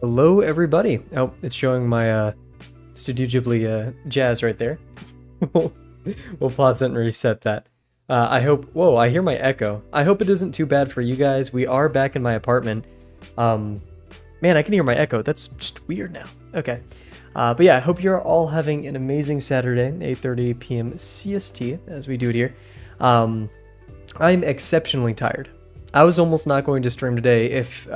Hello, everybody. Oh, it's showing my Studio Ghibli jazz right there. We'll pause it and reset that. I hope. Whoa, I hear my echo. I hope it isn't too bad for you guys. We are back in my apartment. Man, I can hear my echo. That's just weird now. Okay. But yeah, I hope you're all having an amazing Saturday, 8:30 p.m. CST, as we do it here. I'm exceptionally tired. I was almost not going to stream today if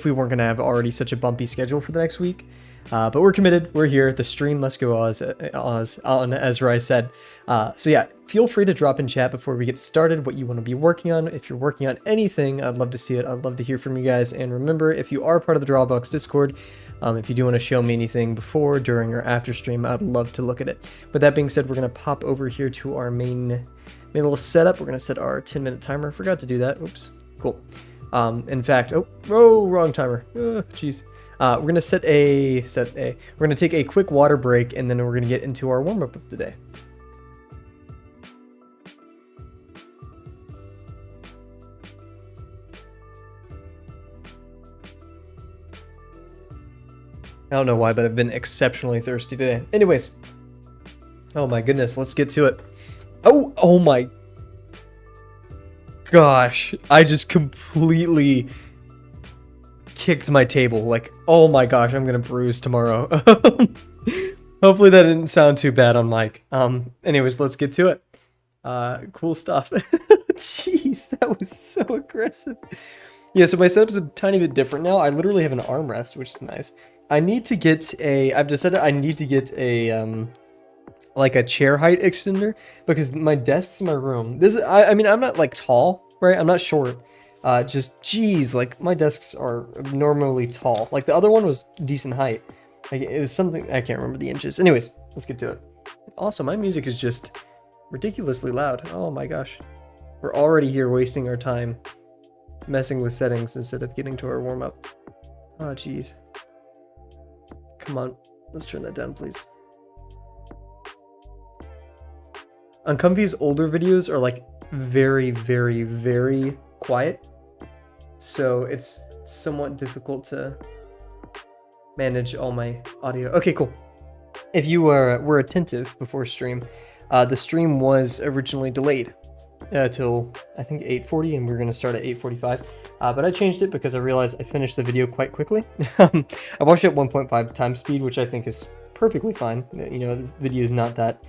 we weren't going to have already such a bumpy schedule for the next week. But we're committed. We're here. The stream must go on, as Rai said. So yeah, feel free to drop in chat before we get started what you want to be working on. If you're working on anything, I'd love to see it. I'd love to hear from you guys. And remember, if you are part of the Drawbox Discord, if you do want to show me anything before, during, or after stream, I'd love to look at it. With that being said, we're going to pop over here to our main little setup. We're going to set our 10-minute timer. Forgot to do that. Oops. Cool. In fact, wrong timer. Jeez. We're gonna we're gonna take a quick water break, and then we're gonna get into our warm up of the day. I don't know why, but I've been exceptionally thirsty today. Anyways, oh my goodness, let's get to it. Oh my gosh, I just completely kicked my table. Like, oh my gosh, I'm gonna bruise tomorrow. Hopefully that didn't sound too bad on mic. Anyways, let's get to it. Cool stuff. Jeez, that was so aggressive. Yeah, so my setup's a tiny bit different now. I literally have an armrest, which is nice. I've decided I need to get a like a chair height extender, because my desk's in my room. I mean, I'm not like tall, right? I'm not short. Just geez, like my desks are normally tall. Like the other one was decent height. Like, it was something, I can't remember the inches. Anyways, let's get to it. Also, my music is just ridiculously loud. Oh my gosh. We're already here wasting our time messing with settings instead of getting to our warm up. Oh geez. Come on, let's turn that down, please. Uncomfy's older videos are like very, very, very quiet, so it's somewhat difficult to manage all my audio. Okay, cool. If you were attentive before stream, the stream was originally delayed till I think 8:40, and we're going to start at 8:45. But I changed it because I realized I finished the video quite quickly. I watched it at 1.5 times speed, which I think is perfectly fine. You know, this video is not that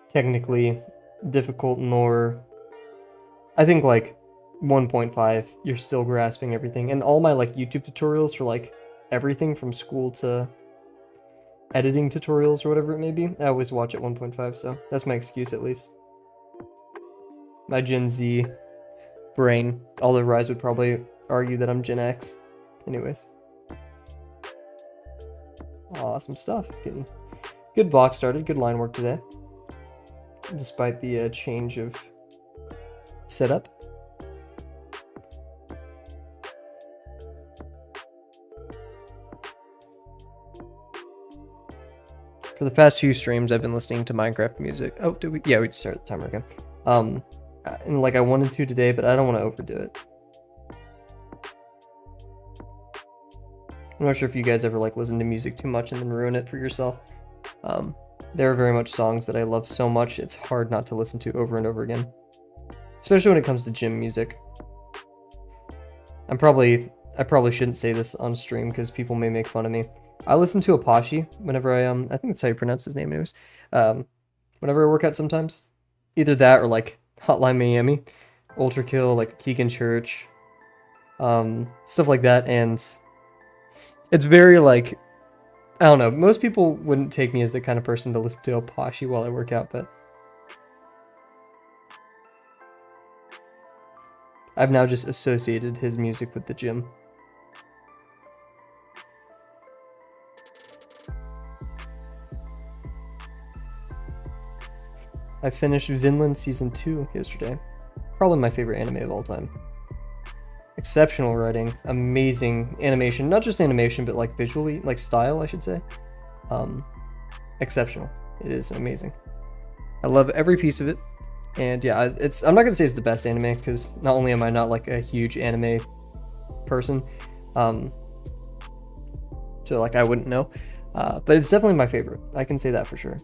technically difficult, nor I think like 1.5 you're still grasping everything, and all my like YouTube tutorials for like everything from school to editing tutorials or whatever it may be, I always watch at 1.5, so that's my excuse at least. My Gen Z brain, although Rise would probably argue that I'm Gen X. Anyways, awesome stuff. Getting good box started, good line work today, despite the change of setup. For the past few streams, I've been listening to Minecraft music. Oh, did we? Yeah, we just started the timer again. And like I wanted to today, but I don't want to overdo it. I'm not sure if you guys ever like listen to music too much and then ruin it for yourself. There are very much songs that I love so much, it's hard not to listen to over and over again. Especially when it comes to gym music. I probably shouldn't say this on stream because people may make fun of me. I listen to Apache whenever I think that's how you pronounce his name anyways. Whenever I work out sometimes. Either that or like Hotline Miami, Ultra Kill, like Keegan Church, stuff like that, and it's very like, I don't know, most people wouldn't take me as the kind of person to listen to Apache while I work out, but I've now just associated his music with the gym. I finished Vinland Season 2 yesterday. Probably my favorite anime of all time. Exceptional writing, amazing animation, not just animation, but like visually, like style, I should say. Exceptional. It is amazing. I love every piece of it. And yeah, I'm not gonna say it's the best anime, because not only am I not like a huge anime person, So like I wouldn't know. But it's definitely my favorite. I can say that for sure.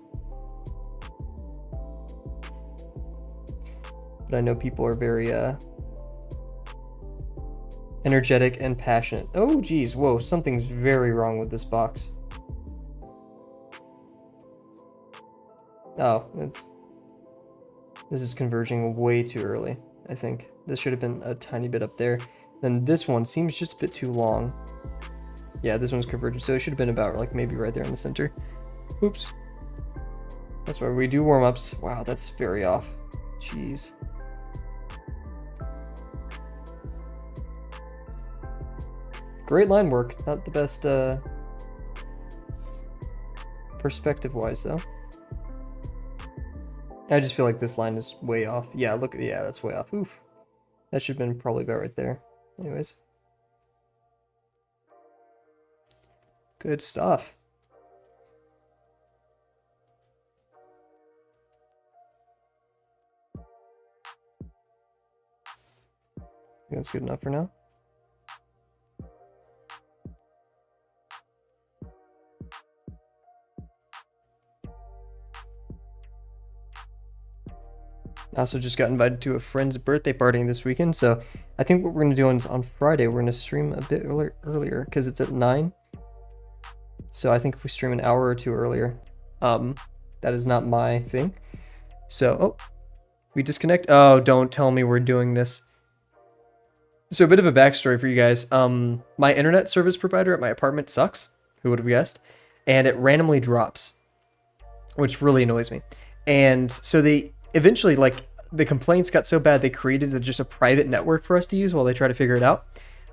But I know people are very energetic and passionate. Oh geez, whoa, something's very wrong with this box. Oh, this is converging way too early, I think. This should have been a tiny bit up there. Then this one seems just a bit too long. Yeah, this one's converging, so it should have been about like maybe right there in the center. Oops. That's why we do warm-ups. Wow, that's very off. Jeez. Great line work. Not the best perspective-wise, though. I just feel like this line is way off. Yeah, look, yeah, that's way off. Oof. That should have been probably about right there. Anyways. Good stuff. I think that's good enough for now. I also just got invited to a friend's birthday party this weekend, so I think what we're going to do is on Friday, we're going to stream a bit earlier because it's at 9. So I think if we stream an hour or two earlier, that is not my thing. So, oh, we disconnect. Oh, don't tell me we're doing this. So a bit of a backstory for you guys. My internet service provider at my apartment sucks. Who would have guessed? And it randomly drops, which really annoys me. And so they eventually, like, the complaints got so bad they created just a private network for us to use while they try to figure it out.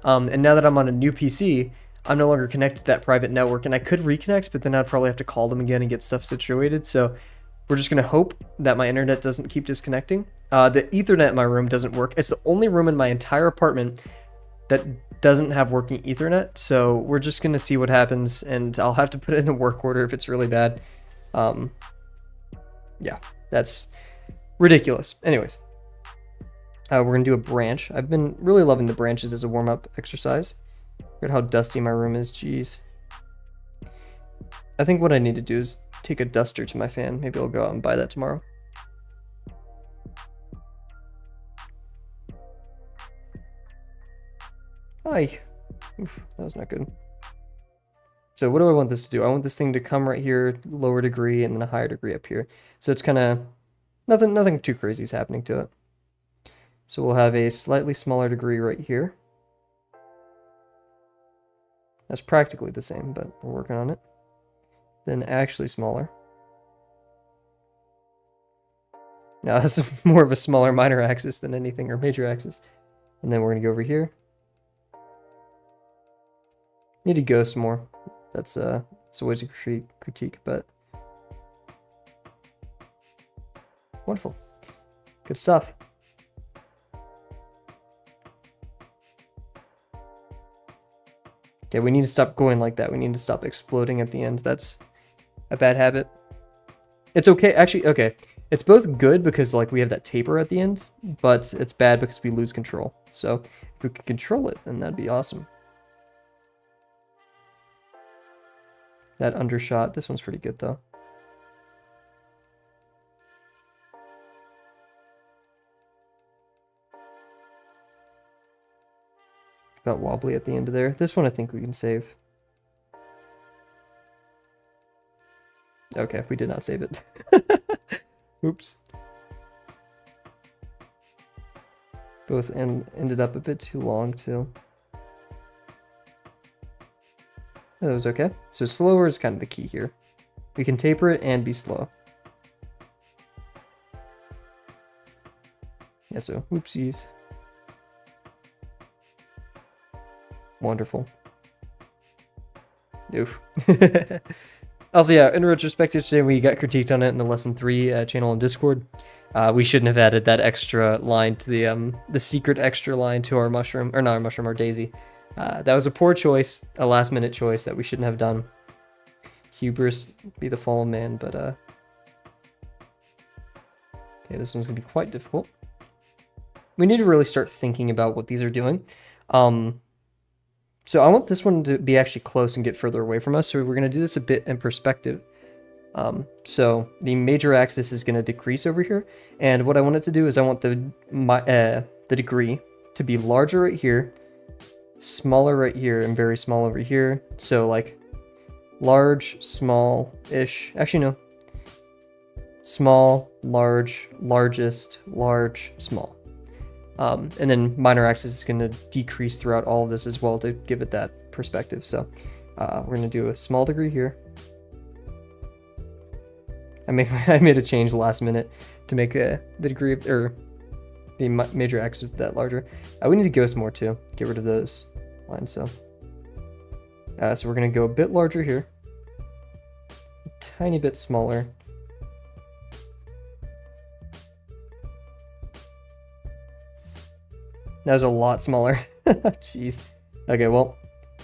And now that I'm on a new PC, I'm no longer connected to that private network, and I could reconnect, but then I'd probably have to call them again and get stuff situated. So we're just going to hope that my internet doesn't keep disconnecting. The Ethernet in my room doesn't work. It's the only room in my entire apartment that doesn't have working Ethernet. So we're just going to see what happens, and I'll have to put it in a work order if it's really bad. Yeah, that's ridiculous. Anyways, we're going to do a branch. I've been really loving the branches as a warm-up exercise. Look at how dusty my room is. Jeez. I think what I need to do is take a duster to my fan. Maybe I'll go out and buy that tomorrow. Hi. Oof, that was not good. So what do I want this to do? I want this thing to come right here, lower degree, and then a higher degree up here. So it's kind of nothing too crazy is happening to it. So we'll have a slightly smaller degree right here. That's practically the same, but we're working on it. Then actually smaller. Now this is more of a smaller minor axis than anything, or major axis. And then we're going to go over here. Need to ghost more. That's a way to critique, but wonderful. Good stuff. Okay, we need to stop going like that. We need to stop exploding at the end. That's a bad habit. It's okay. Actually, okay. It's both good because like we have that taper at the end, but it's bad because we lose control. So if we can control it, then that'd be awesome. That undershot. This one's pretty good though. Got wobbly at the end of there. This one I think we can save. Okay, we did not save it. Oops. Both ended up a bit too long too. That was okay. So slower is kind of the key here. We can taper it and be slow. Yeah, so oopsies. Wonderful. Oof. Also, yeah, in retrospective today, we got critiqued on it in the Lesson 3 channel on Discord. We shouldn't have added that extra line to the secret extra line to our mushroom, or not our mushroom, our daisy. That was a poor choice, a last-minute choice that we shouldn't have done. Hubris be the fall of man, but okay, this one's gonna be quite difficult. We need to really start thinking about what these are doing. So I want this one to be actually close and get further away from us. So we're going to do this a bit in perspective. So the major axis is going to decrease over here. And what I want it to do is I want the degree to be larger right here, smaller right here, and very small over here. So like large, small-ish. Actually, no. Small, large, largest, large, small. And then minor axis is going to decrease throughout all of this as well to give it that perspective. So we're going to do a small degree here. I made a change last minute to make the degree of, or the major axis that larger. We need to ghost more too. Get rid of those lines. So we're going to go a bit larger here, a tiny bit smaller. That was a lot smaller. Jeez. Okay, well,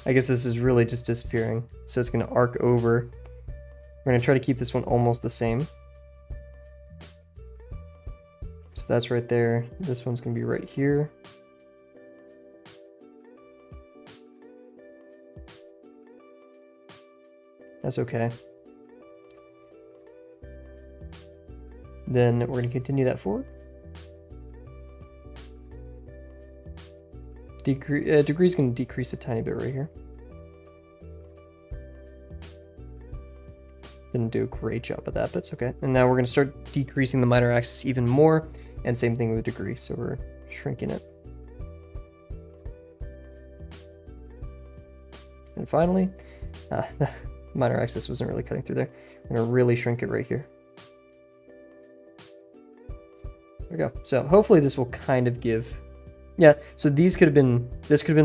I guess this is really just disappearing. So it's going to arc over. We're going to try to keep this one almost the same. So that's right there. This one's going to be right here. That's okay. Then we're going to continue that forward. Degree is going to decrease a tiny bit right here. Didn't do a great job of that, but it's okay. And now we're going to start decreasing the minor axis even more, and same thing with the degree, so we're shrinking it. And finally, the minor axis wasn't really cutting through there. We're going to really shrink it right here. There we go. So hopefully this will kind of give... Yeah, so this could have been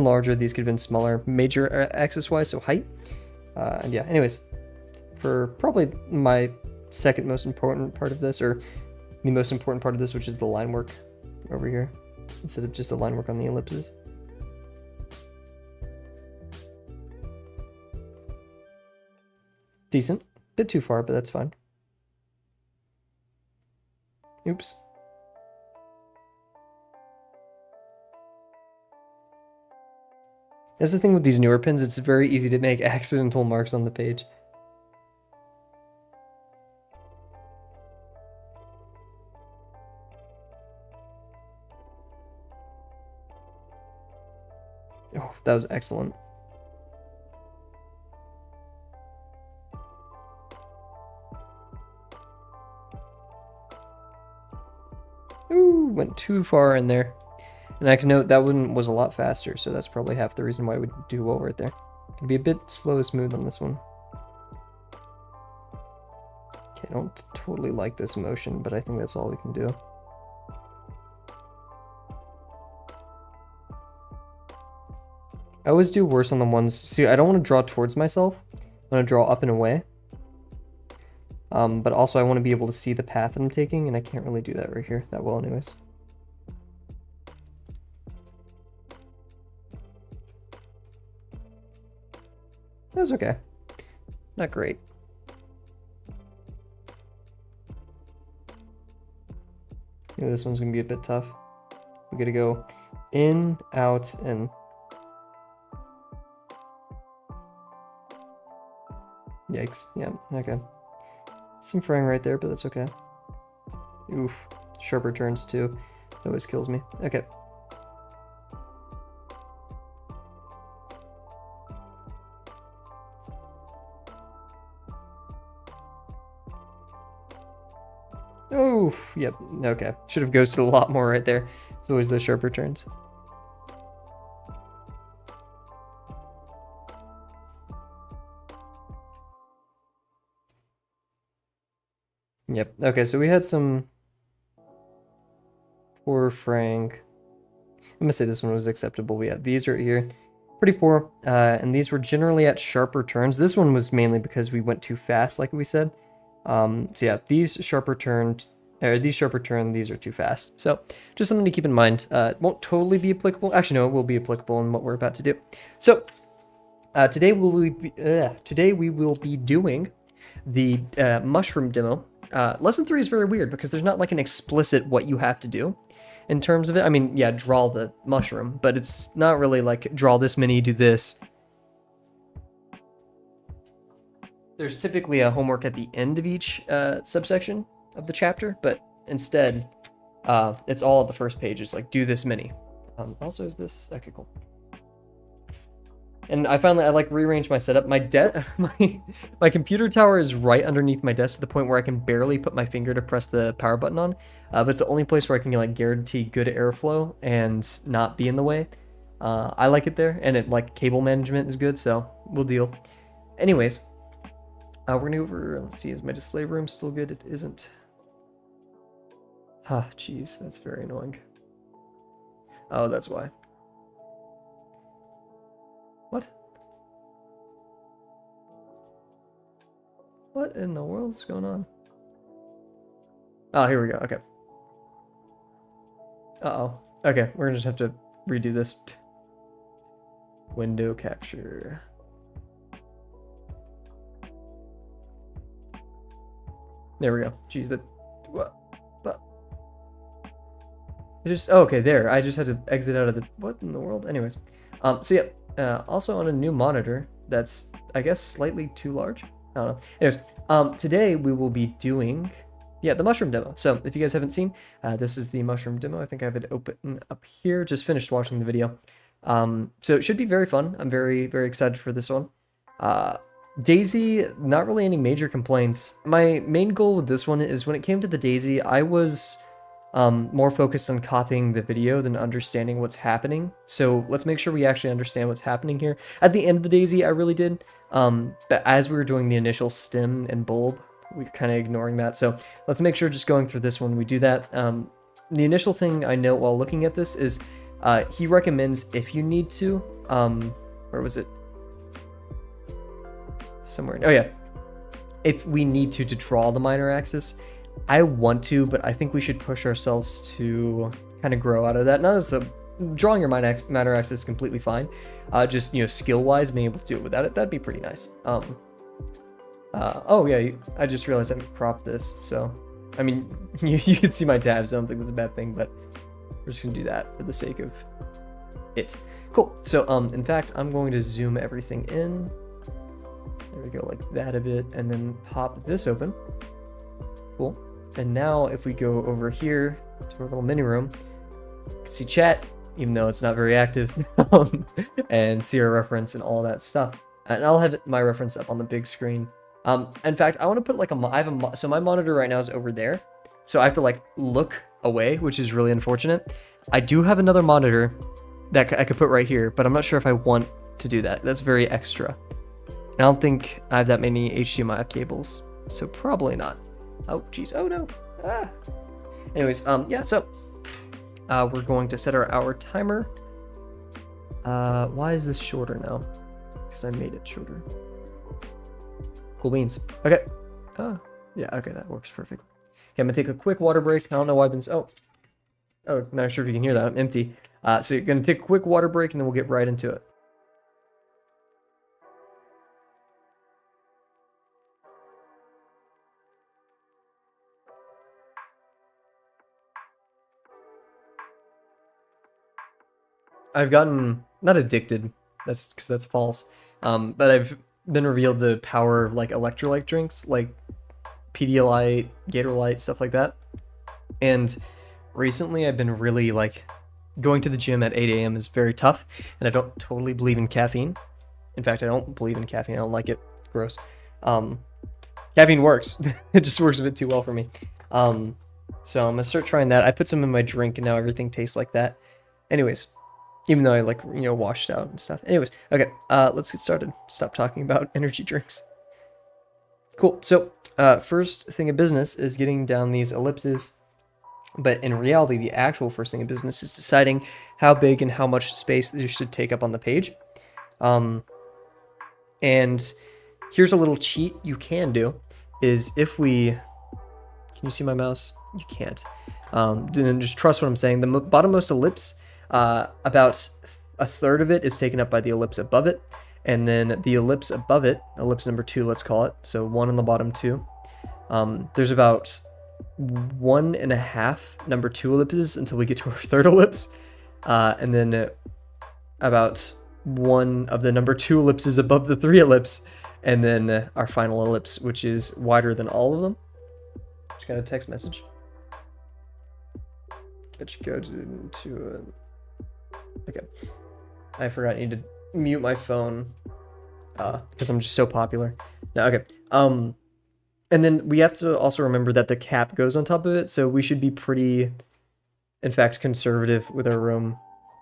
larger, these could have been smaller, major axis-wise, so height. And yeah, anyways, for probably my second most important part of this, or the most important part of this, which is the line work over here, instead of just the line work on the ellipses. Decent. Bit too far, but that's fine. Oops. That's the thing with these newer pins, it's very easy to make accidental marks on the page. Oh, that was excellent. Ooh, went too far in there. And I can note that one was a lot faster, so that's probably half the reason why it would do well right there. Gonna be a bit slow smooth on this one. Okay, I don't totally like this motion, but I think that's all we can do. I always do worse on the ones... See, I don't want to draw towards myself. I want to draw up and away. But also I want to be able to see the path that I'm taking, and I can't really do that right here that well anyways. That was okay. Not great. Maybe this one's gonna be a bit tough. We gotta go in, out, and... Yikes. Yeah, okay. Some fraying right there, but that's okay. Oof. Sharper turns too. It always kills me. Okay. Oof. Yep. Okay. Should have ghosted a lot more right there. It's always those sharper turns. Yep. Okay, so we had some poor fraying. I'm gonna say this one was acceptable. We had these right here. Pretty poor. And these were generally at sharper turns. This one was mainly because we went too fast, like we said. So yeah, these sharper turn, these are too fast. So just something to keep in mind. It won't totally be applicable. Actually, no, it will be applicable in what we're about to do. So today we will be doing the mushroom demo. Lesson 3 is very weird because there's not like an explicit what you have to do in terms of it. I mean, yeah, draw the mushroom, but it's not really like draw this many, do this. there's typically a homework at the end of each subsection of the chapter, but instead, it's all at the first page. It's like, do this many. Also, is this... Okay, cool. And I like rearranged my setup. My computer tower is right underneath my desk to the point where I can barely put my finger to press the power button on. But it's the only place where I can like guarantee good airflow and not be in the way. I like it there, and it like cable management is good, so we'll deal. Anyways, we're gonna go over. Let's see, is my display room still good? It isn't. Ah, jeez, that's very annoying. Oh, that's why. What? What in the world is going on? Oh, here we go. Okay. Uh-oh. Okay, we're gonna just have to redo this. Window capture. There we go. Jeez, that... What? It just... Oh, okay, there. I just had to exit out of the... What in the world? Anyways. So yeah. Also on a new monitor that's, I guess, slightly too large. I don't know. Anyways, today we will be doing, the mushroom demo. So if you guys haven't seen, this is the mushroom demo. I think I have it open up here. Just finished watching the video. So it should be very fun. I'm very, very excited for this one. Daisy, not really any major complaints. My main goal with this one is when it came to the Daisy, I was more focused on copying the video than understanding what's happening. So let's make sure we actually understand what's happening here. At the end of the Daisy, I really did. But as we were doing the initial stem and bulb, we were kind of ignoring that. So let's make sure just going through this one, we do that. The initial thing I note while looking at this is he recommends if you need to, where was it? Somewhere. Oh yeah. If we need to draw the minor axis, I want to, but I think we should push ourselves to kind of grow out of that. Not as drawing your minor axis is completely fine. Just, skill-wise, being able to do it without it, that'd be pretty nice. Oh yeah, I just realized I haven't cropped this, so, I mean, you can see my tabs. I don't think that's a bad thing, but we're just gonna do that for the sake of it. Cool. So, in fact, I'm going to zoom everything in. There we go, like that a bit, and then pop this open. Cool. And now if we go over here to our little mini room, you can see chat, even though it's not very active, and see our reference and all that stuff. And I'll have my reference up on the big screen. In fact, I want to put like so my monitor right now is over there, so I have to like look away, which is really unfortunate. I do have another monitor that I could put right here, but I'm not sure if I want to do that. That's very extra. I don't think I have that many HDMI cables, so probably not. Oh, jeez. Oh, no. Ah. Anyways, yeah, so we're going to set our hour timer. Why is this shorter now? Because I made it shorter. Cool beans. Okay. Yeah, okay, that works perfectly. Okay, I'm going to take a quick water break. I don't know why I've been... Oh, not sure if you can hear that. I'm empty. So you're going to take a quick water break, and then we'll get right into it. I've gotten, not addicted, that's because that's false, but I've been revealed the power of like electrolyte drinks, like Pedialyte, Gatorlyte, stuff like that. And recently I've been really like, going to the gym at 8 a.m. is very tough, and I don't totally believe in caffeine. In fact, I don't believe in caffeine, I don't like it, gross. Caffeine works, it just works a bit too well for me. So I'm gonna start trying that. I put some in my drink and now everything tastes like that. Anyways. Even though I like, washed out and stuff. Anyways, okay, let's get started. Stop talking about energy drinks. Cool, so first thing of business is getting down these ellipses. But in reality, the actual first thing of business is deciding how big and how much space you should take up on the page. And here's a little cheat you can do, is if we... Can you see my mouse? You can't. Then just trust what I'm saying. The bottommost ellipse... about a third of it is taken up by the ellipse above it, and then the ellipse above it, ellipse number 2, let's call it, so 1 on the bottom, 2. There's about 1.5 number 2 ellipses until we get to our third ellipse, and then about 1 of the number 2 ellipses above the 3 ellipse And then our final ellipse, which is wider than all of them. Just got a text message. Get you go to okay. I forgot I need to mute my phone because I'm just so popular. No, okay. And then we have to also remember that the cap goes on top of it, so we should be pretty, in fact, conservative with our room.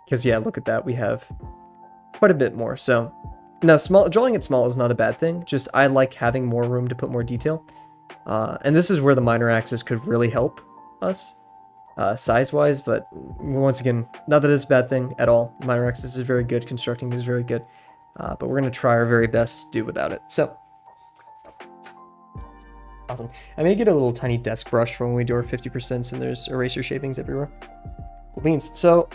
Because yeah, look at that, we have quite a bit more. So now drawing it small is not a bad thing, just I like having more room to put more detail. And this is where the minor axis could really help us size-wise, but once again, not that it's a bad thing at all. Minor axis is very good, constructing is very good, but we're going to try our very best to do without it. So awesome. I may get a little tiny desk brush for when we do our 50% and there's eraser shavings everywhere. Cool beans. So,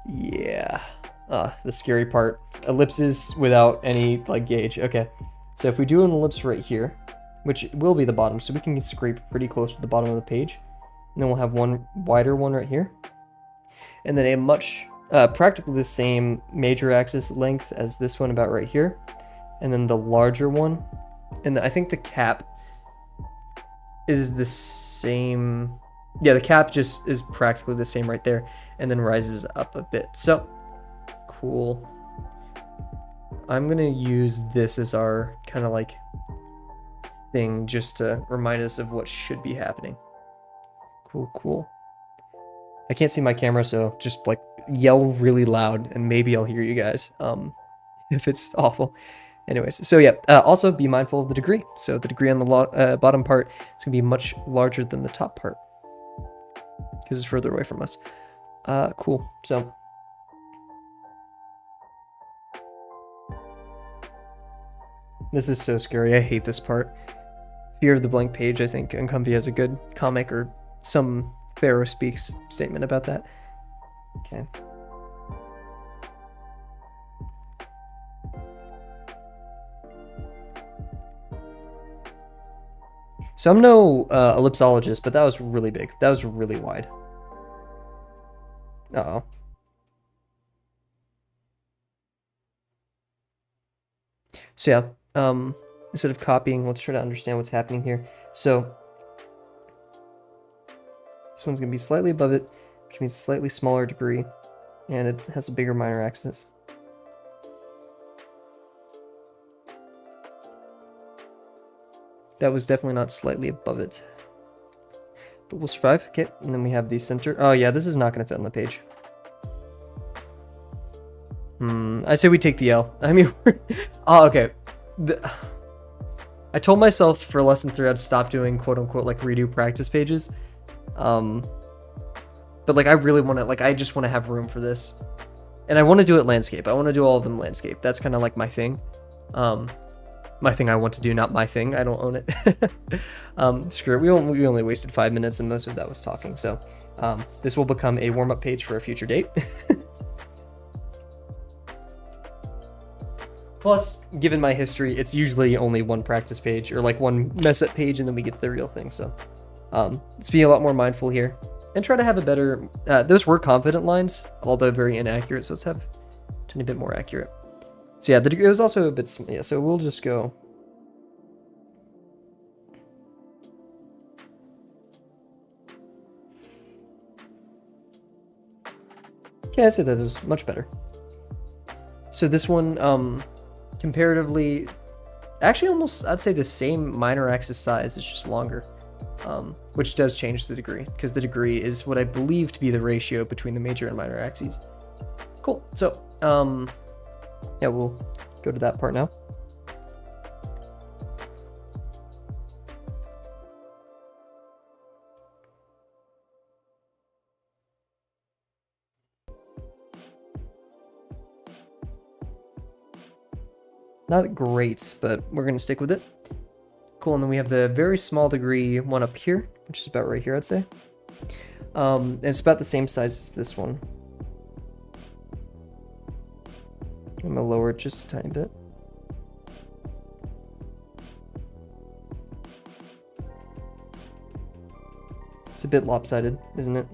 yeah. The scary part. Ellipses without any, like, gauge. Okay. So if we do an ellipse right here, which will be the bottom, so we can scrape pretty close to the bottom of the page. And then we'll have one wider one right here. And then a much, practically the same major axis length as this one about right here. And then the larger one. And I think the cap is the same. Yeah, the cap just is practically the same right there, and then rises up a bit. So, cool. I'm gonna use this as our kind of like thing just to remind us of what should be happening. Cool, cool. I can't see my camera, so just like yell really loud, and maybe I'll hear you guys. If it's awful. Anyways, so yeah, also be mindful of the degree. So the degree on the bottom part is going to be much larger than the top part because it's further away from us. Cool. So this is so scary. I hate this part. Fear of the blank page. I think Uncomfy has a good comic or some Pharaoh Speaks statement about that. Okay. So I'm no ellipsologist, but that was really big. That was really wide. Uh-oh. So yeah, instead of copying, let's try to understand what's happening here. So this one's gonna be slightly above it, which means slightly smaller degree, and it has a bigger minor axis. That was definitely not slightly above it. But we'll survive. Okay, and then we have the center. Oh yeah, this is not going to fit on the page. I say we take the L. I mean, oh, okay. I told myself for lesson 3 I'd stop doing quote-unquote like redo practice pages. But like I really want to, like I just want to have room for this. And I want to do it landscape. I want to do all of them landscape. That's kind of like my thing. My thing I want to do, not my thing. I don't own it. Screw it. We only wasted 5 minutes and most of that was talking. So this will become a warm-up page for a future date. Plus, given my history, it's usually only one practice page or like one mess up page and then we get to the real thing. So let's be a lot more mindful here and try to have a better, those were confident lines, although very inaccurate. So let's have a tiny bit more accurate. So yeah, it was also a bit, yeah, so we'll just go. Okay, I'd say that was much better. So this one, comparatively, actually almost, I'd say the same minor axis size, it's just longer, which does change the degree, because the degree is what I believe to be the ratio between the major and minor axes. Cool, so, yeah, we'll go to that part now. Not great, but we're going to stick with it. Cool, and then we have the very small degree one up here, which is about right here, I'd say. And it's about the same size as this one. I'm gonna lower it just a tiny bit. It's a bit lopsided, isn't it?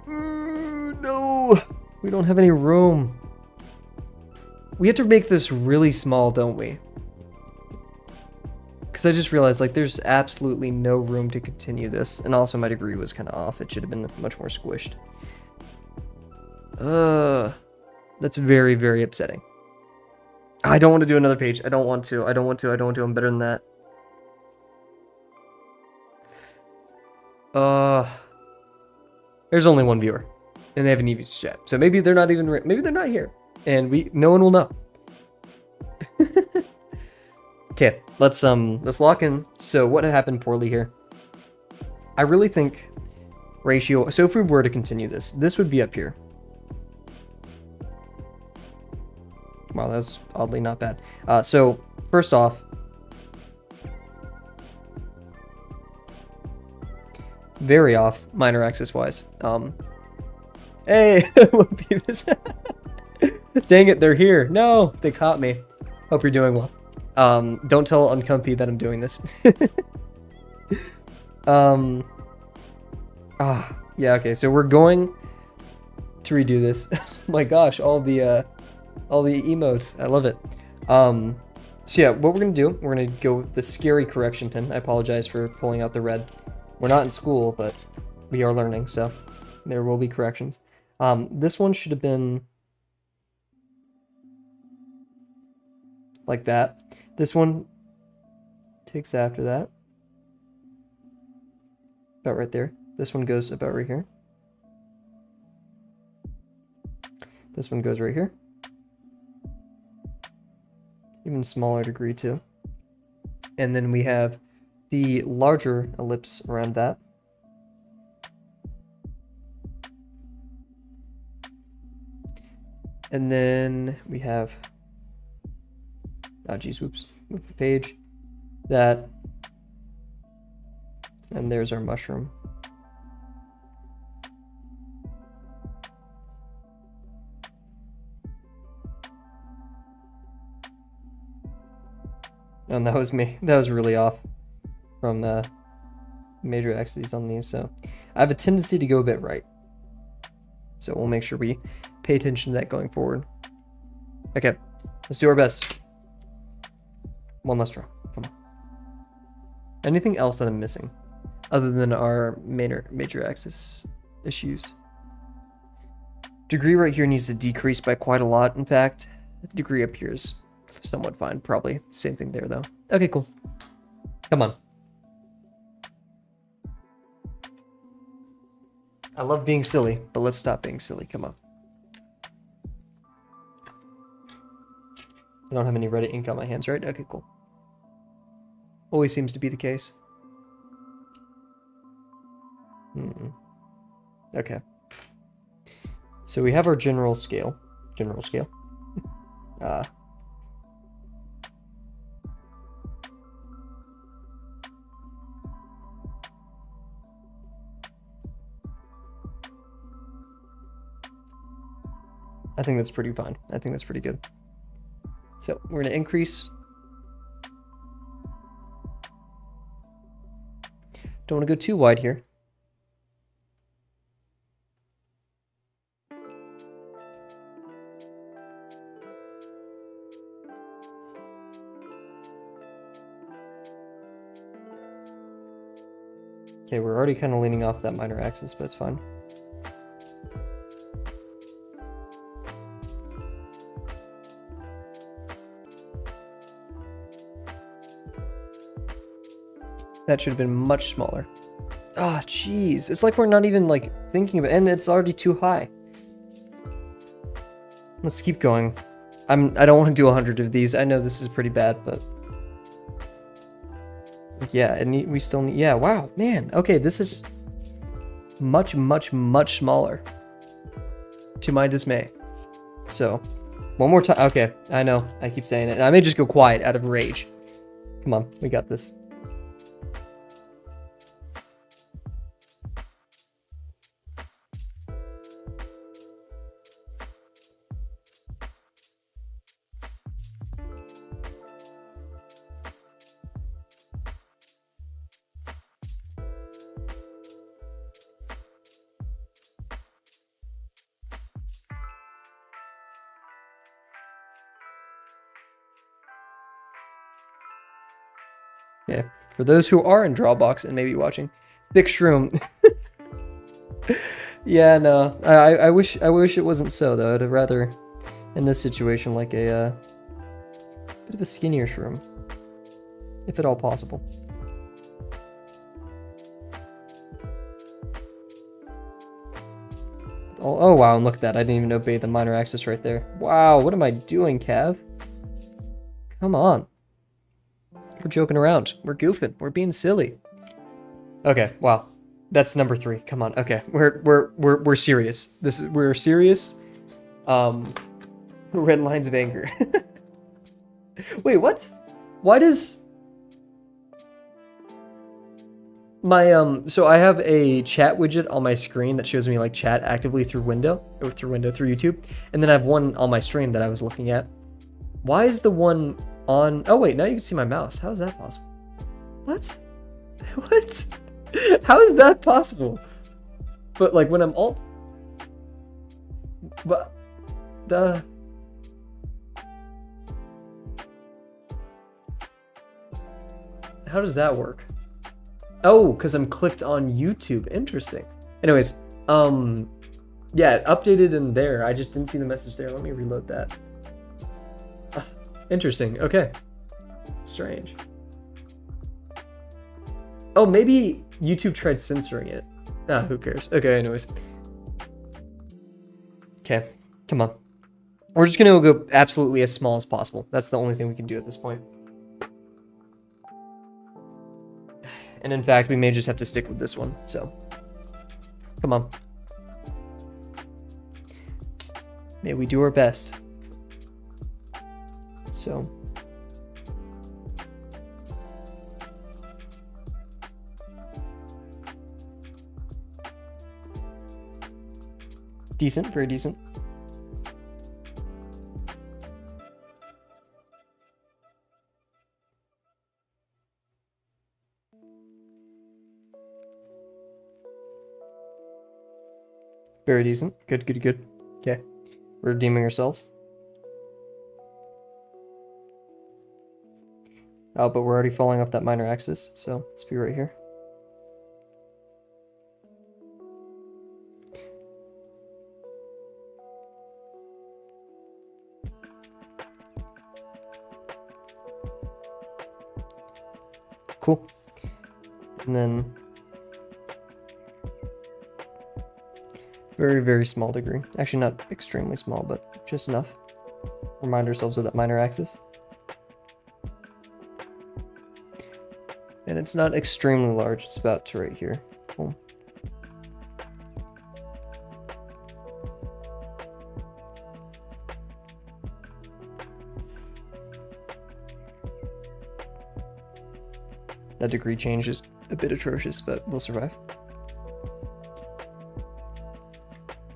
No! We don't have any room. We have to make this really small, don't we? Because I just realized, like, there's absolutely no room to continue this. And also my degree was kind of off. It should have been much more squished. That's very, very upsetting. I don't want to do another page. I don't want to. I'm better than that. There's only one viewer. And they haven't even used chat. So maybe they're not even... Maybe they're not here. And no one will know. Okay, let's lock in. So what happened poorly here? I really think ratio... So if we were to continue this would be up here. Wow, that's oddly not bad. So first off, very off minor axis wise. Hey, dang it, they're here. No, they caught me. Hope you're doing well. Don't tell Uncomfy that I'm doing this. Yeah, okay, so we're going to redo this. Oh my gosh, all the emotes. I love it. So yeah, what we're gonna do, we're gonna go with the scary correction pin. I apologize for pulling out the red. We're not in school, but we are learning, so there will be corrections. This one should have been like that. This one takes after that. About right there. This one goes about right here. This one goes right here. Even smaller degree too. And then we have the larger ellipse around that. And then we have, oh geez, whoops, move the page. That, and there's our mushroom. And that was me. That was really off from the major axes on these. So I have a tendency to go a bit right. So we'll make sure we pay attention to that going forward. Okay, let's do our best. One last draw. Come on. Anything else that I'm missing other than our major axis issues? Degree right here needs to decrease by quite a lot. In fact, degree up here is somewhat fine. Probably same thing there though. Okay, cool. Come on. I love being silly, but let's stop being silly. Come on. I don't have any Reddit ink on my hands, right? Okay, cool. Always seems to be the case. Okay. So we have our general scale. I think that's pretty fine. I think that's pretty good. So we're going to increase. Don't want to go too wide here. Okay, we're already kind of leaning off that minor axis, but it's fine. That should have been much smaller. Ah, jeez. It's like we're not even, like, thinking of it, and it's already too high. Let's keep going. I don't want to do 100 of these. I know this is pretty bad, but... yeah, and we still need... yeah, wow, man. Okay, this is much, much, much smaller. To my dismay. So, one more time. Okay, I know. I keep saying it. I may just go quiet out of rage. Come on, we got this. Yeah, for those who are in Drawbox and maybe watching, thick shroom. Yeah, no, I wish it wasn't so though. I'd rather, in this situation, like a bit of a skinnier shroom, if at all possible. Oh wow, and look at that! I didn't even obey the minor axis right there. Wow, what am I doing, Cav? Come on, we're joking around. We're goofing. We're being silly. Okay, wow. That's number 3. Come on. Okay, we're serious. We're serious. Red lines of anger. Wait, what? Why does my so I have a chat widget on my screen that shows me like chat actively through YouTube, and then I have one on my stream that I was looking at. Why is the one on? Oh wait, now you can see my mouse. How is that possible? What? What? How is that possible? But like when I'm alt, but the how does that work? Oh, because I'm clicked on YouTube. Interesting. Anyways, yeah, it updated in there. I just didn't see the message there. Let me reload that. Interesting. Okay. Strange. Oh, maybe YouTube tried censoring it. Ah, who cares? Okay, anyways. Okay, come on. We're just gonna go absolutely as small as possible. That's the only thing we can do at this point. And in fact, we may just have to stick with this one, so. Come on. May we do our best. So. Decent, very decent. Very decent. Good, good, good. Okay. We're redeeming ourselves. Oh, but we're already falling off that minor axis, so let's be right here. Cool. And then very, very small degree. Actually, not extremely small, but just enough. Remind ourselves of that minor axis. And it's not extremely large. It's about to right here. Cool. That degree change is a bit atrocious, but we'll survive.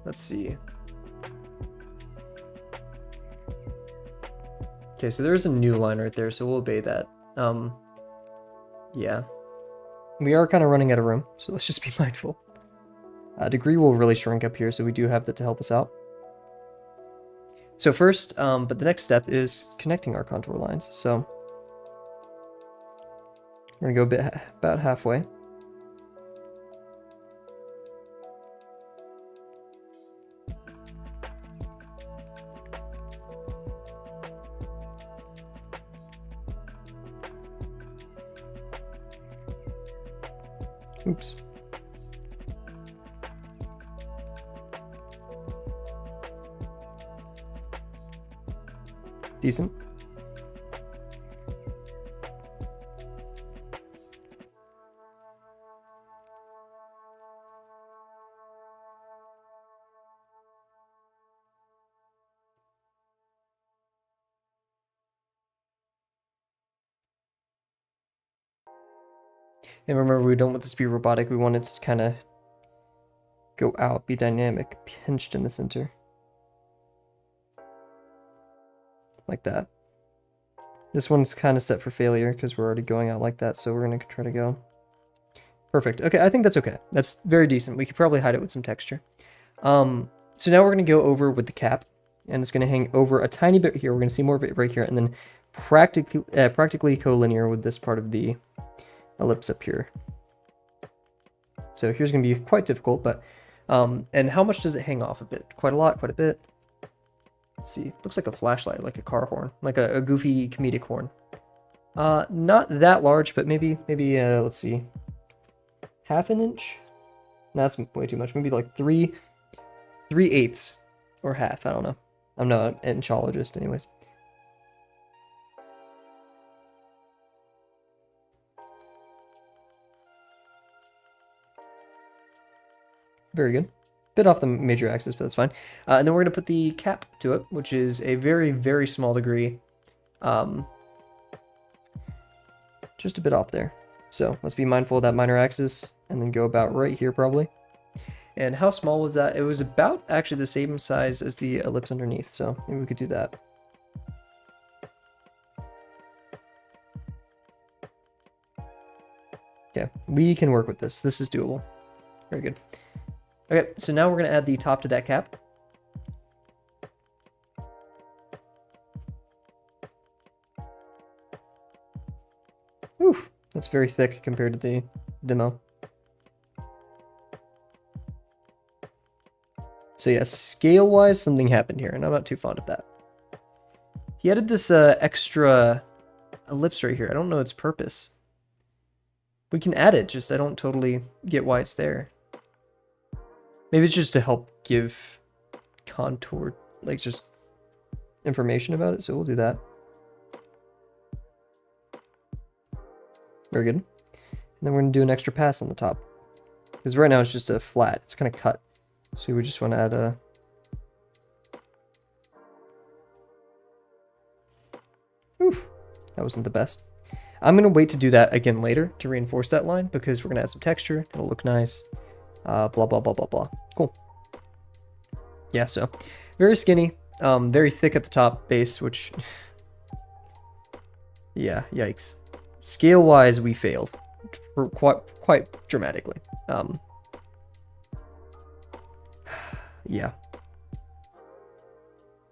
Let's see. Okay, so there's a new line right there, so we'll obey that. Yeah. We are kind of running out of room, so let's just be mindful. Degree will really shrink up here, so we do have that to help us out. So first, but the next step is connecting our contour lines. So we're gonna go about halfway. Oops. Decent. And remember, we don't want this to be robotic. We want it to kind of go out, be dynamic, pinched in the center. Like that. This one's kind of set for failure because we're already going out like that, so we're going to try to go. Perfect. Okay, I think that's okay. That's very decent. We could probably hide it with some texture. So now we're going to go over with the cap, and it's going to hang over a tiny bit here. We're going to see more of it right here, and then practically collinear with this part of the ellipse up here. So here's going to be quite difficult, but and how much does it hang off of it? Quite a lot, quite a bit. Let's see. Looks like a flashlight, like a car horn, like a goofy comedic horn. Not that large, but maybe let's see, half an inch. No, that's way too much. Maybe like 3/8 or half. I don't know. I'm not an inchologist, anyways. Very good. Bit off the major axis, but that's fine. And then we're going to put the cap to it, which is a very, very small degree. Just a bit off there. So let's be mindful of that minor axis, and then go about right here probably. And how small was that? It was about actually the same size as the ellipse underneath, so maybe we could do that. Okay, we can work with this. This is doable. Very good. Okay, so now we're going to add the top to that cap. Oof, that's very thick compared to the demo. So yeah, scale-wise, something happened here, and I'm not too fond of that. He added this extra ellipse right here. I don't know its purpose. We can add it, just I don't totally get why it's there. Maybe it's just to help give contour, like just information about it, so we'll do that. Very good. And then we're going to do an extra pass on the top. Because right now it's just a flat, it's kind of cut. So we just want to add a... Oof, that wasn't the best. I'm going to wait to do that again later to reinforce that line, because we're going to add some texture, it'll look nice. Blah, blah, blah, blah, blah. Cool. Yeah, so very skinny, very thick at the top base, which... yeah, yikes. Scale-wise, we failed quite dramatically. Yeah.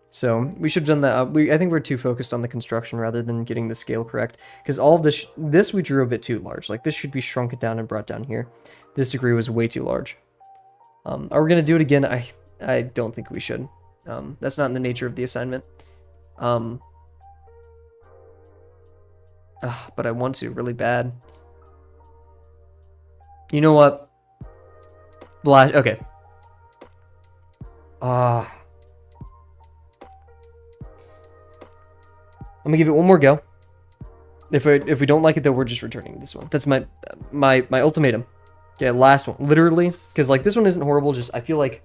So we should have done that. I think we're too focused on the construction rather than getting the scale correct, because all of this we drew a bit too large. Like this should be shrunken down and brought down here. This degree was way too large. Are we gonna do it again? I don't think we should. That's not in the nature of the assignment. But I want to really bad. You know what? Okay. I'm gonna give it one more go. If we don't like it, though, we're just returning this one. That's my ultimatum. Yeah, last one, literally, because like this one isn't horrible. Just I feel like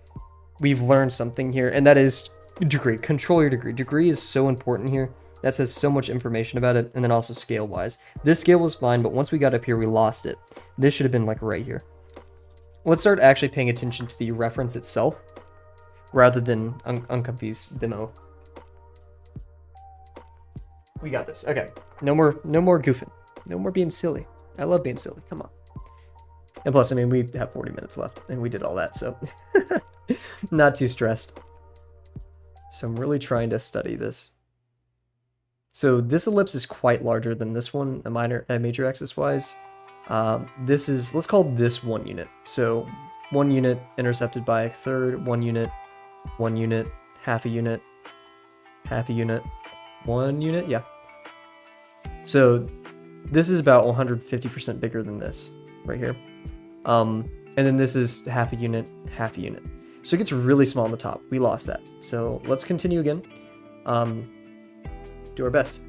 we've learned something here, and that is degree. Control your degree. Degree is so important here. That says so much information about it, and then also scale-wise. This scale was fine, but once we got up here, we lost it. This should have been like right here. Let's start actually paying attention to the reference itself, rather than Uncomfy's demo. We got this. Okay. No more goofing. No more being silly. I love being silly. Come on. And plus, I mean, we have 40 minutes left, and we did all that, so not too stressed. So I'm really trying to study this. So this ellipse is quite larger than this one, a major axis wise. This is, let's call this 1 unit. So 1 unit intercepted by a third, 1 unit, 1 unit, half a unit, 1 unit, yeah. So this is about 150% bigger than this right here. And then this is half a unit. So it gets really small on the top. We lost that. So let's continue again. Do our best.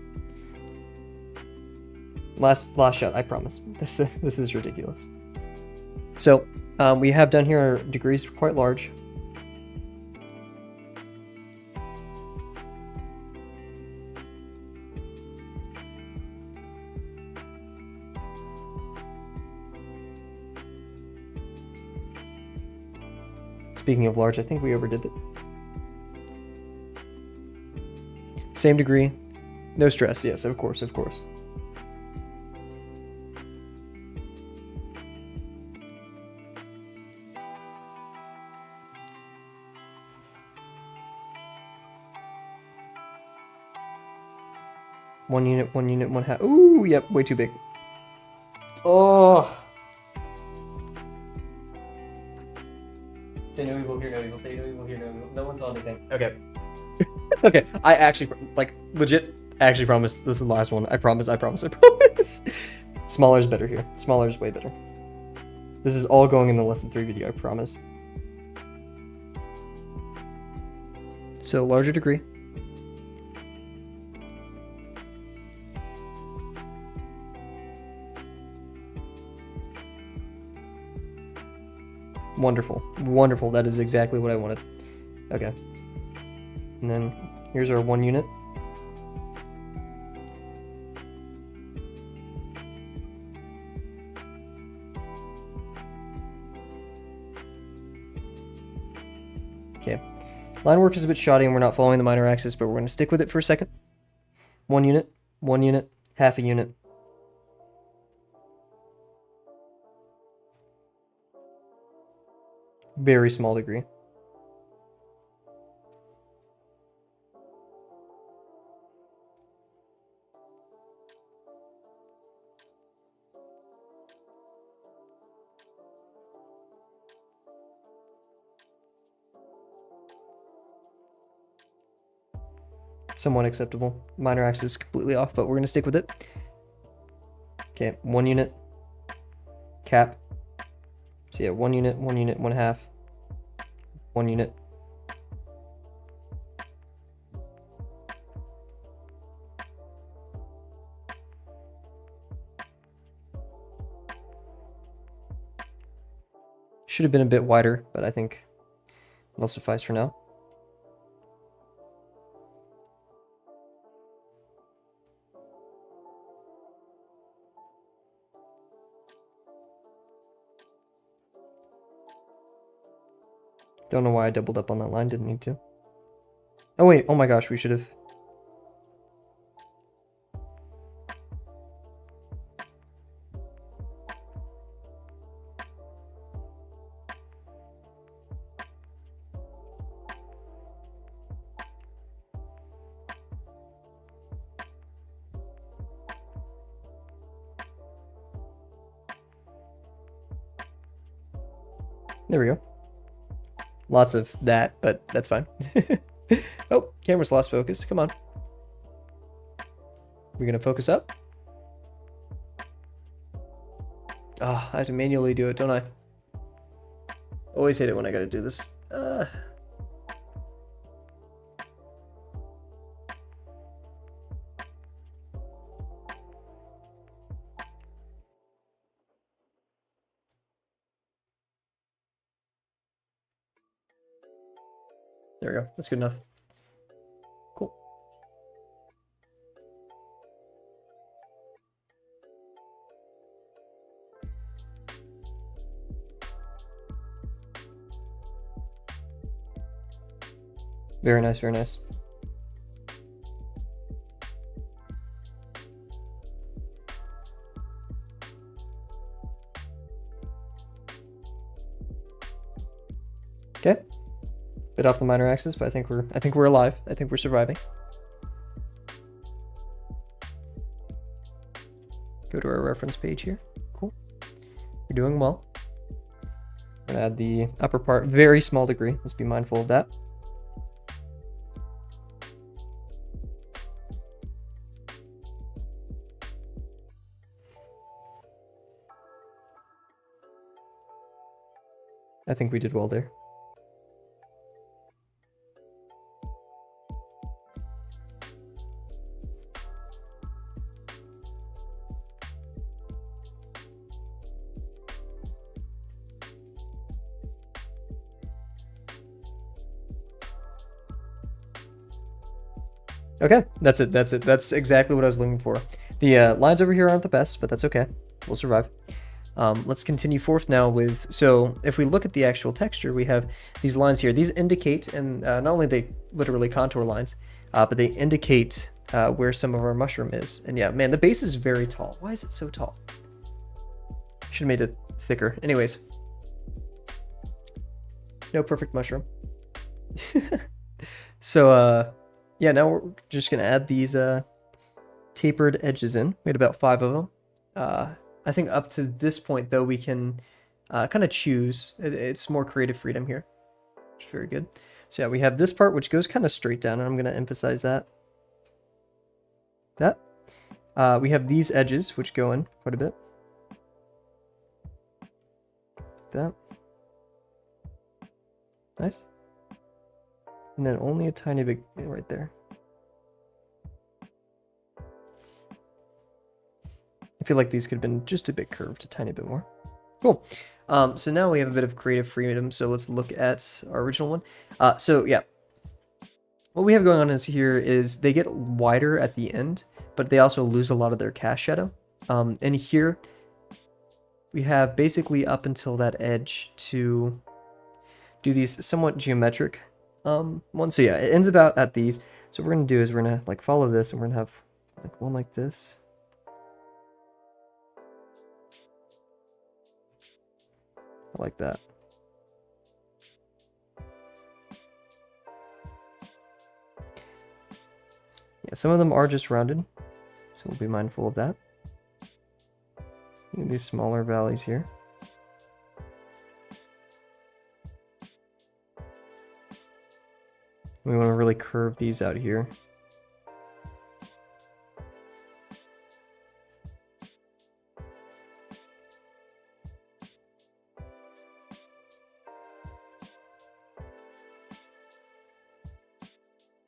Last shot, I promise. This is ridiculous. So we have down here our degrees quite large. Speaking of large, I think we overdid it. Same degree. No stress. Yes, of course, of course. 1 unit, 1 unit, 1/2. Ooh, yep, way too big. Oh. Say no evil, hear no evil. Say no evil, hear no evil. No one saw anything. Okay. Okay, I actually, like, legit, I actually promise this is the last one. I promise, I promise, I promise. Smaller is better here. Smaller is way better. This is all going in the lesson 3 video, I promise. So, larger degree. Wonderful. Wonderful. That is exactly what I wanted. Okay. And then here's our 1 unit. Okay. Line work is a bit shoddy and we're not following the minor axis, but we're going to stick with it for a second. 1 unit, 1 unit, half a unit. Very small degree. Somewhat acceptable. Minor axis is completely off, but we're going to stick with it. Okay, 1 unit. Cap. So yeah, 1 unit, 1 unit, 1/2. 1 unit. Should have been a bit wider, but I think it'll suffice for now. Don't know why I doubled up on that line, didn't need to. Oh wait, oh my gosh, we should have. There we go. Lots of that, but that's fine. Oh, camera's lost focus. Come on. We're gonna focus up. Oh, I have to manually do it, don't I? Always hate it when I gotta do this. There we go. That's good enough. Cool. Very nice, very nice. Okay. Bit off the minor axis, but I think we're alive. I think we're surviving. Go to our reference page here. Cool. We're doing well. We're gonna add the upper part, very small degree. Let's be mindful of that. I think we did well there. Okay, that's it. That's exactly what I was looking for. The lines over here aren't the best, but that's okay. We'll survive. Let's continue forth now with, so if we look at the actual texture, we have these lines here. These indicate, and not only they literally contour lines, but they indicate where some of our mushroom is. And yeah, man, the base is very tall. Why is it so tall? Should have made it thicker. Anyways. No perfect mushroom. So, yeah, now we're just going to add these tapered edges in. We had about 5 of them. I think up to this point, though, we can kind of choose. It's more creative freedom here, which is very good. So yeah, we have this part, which goes kind of straight down, and I'm going to emphasize that. We have these edges, which go in quite a bit. That. Nice. And then only a tiny bit right there. I feel like these could have been just a bit curved, a tiny bit more. Cool. So now we have a bit of creative freedom, so let's look at our original one. So yeah, what we have going on is here is they get wider at the end, but they also lose a lot of their cast shadow. And here we have basically up until that edge to do these somewhat geometric ones. So yeah, it ends about at these. So what we're gonna do is we're gonna like follow this, and we're gonna have like one like this. Like that. Yeah, some of them are just rounded, so we'll be mindful of that. These smaller valleys here. We want to really curve these out here.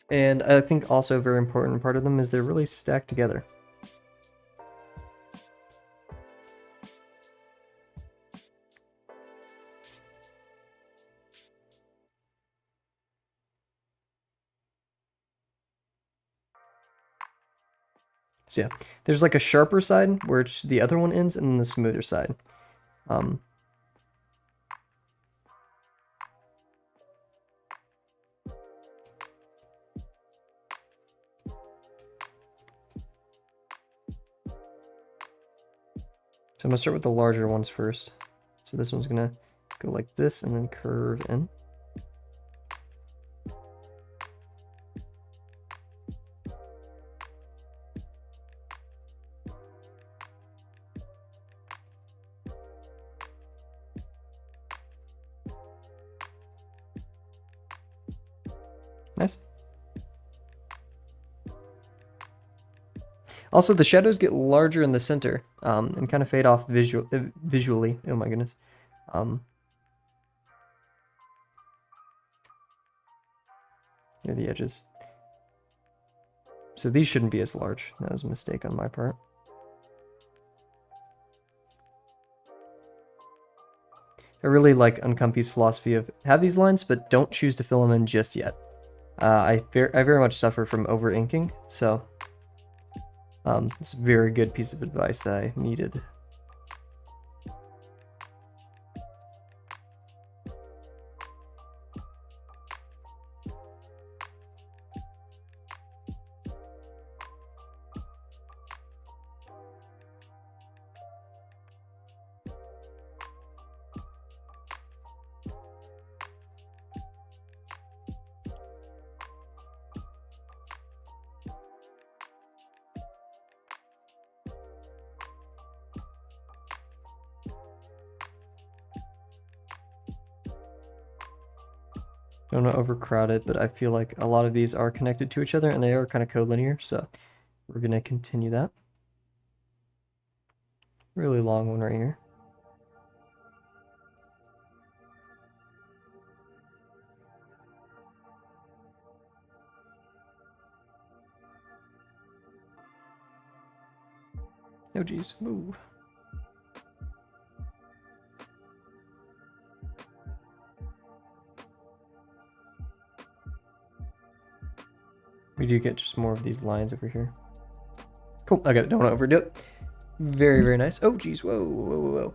And I think also a very important part of them is they're really stacked together. So yeah, there's like a sharper side where it's the other one ends, and then the smoother side. So I'm going to start with the larger ones first. So this one's going to go like this and then curve in. Nice. Also, the shadows get larger in the center and kind of fade off visually. Oh my goodness. Near the edges. So these shouldn't be as large. That was a mistake on my part. I really like Uncomfy's philosophy of have these lines, but don't choose to fill them in just yet. I very much suffer from over-inking, so it's a very good piece of advice that I needed. Don't want to overcrowd it, but I feel like a lot of these are connected to each other and they are kind of collinear, so we're going to continue that. Really long one right here. Oh geez, move. We do get just more of these lines over here. Cool. Okay, don't want to overdo it. Very, very nice. Oh, geez. Whoa, whoa, whoa, whoa.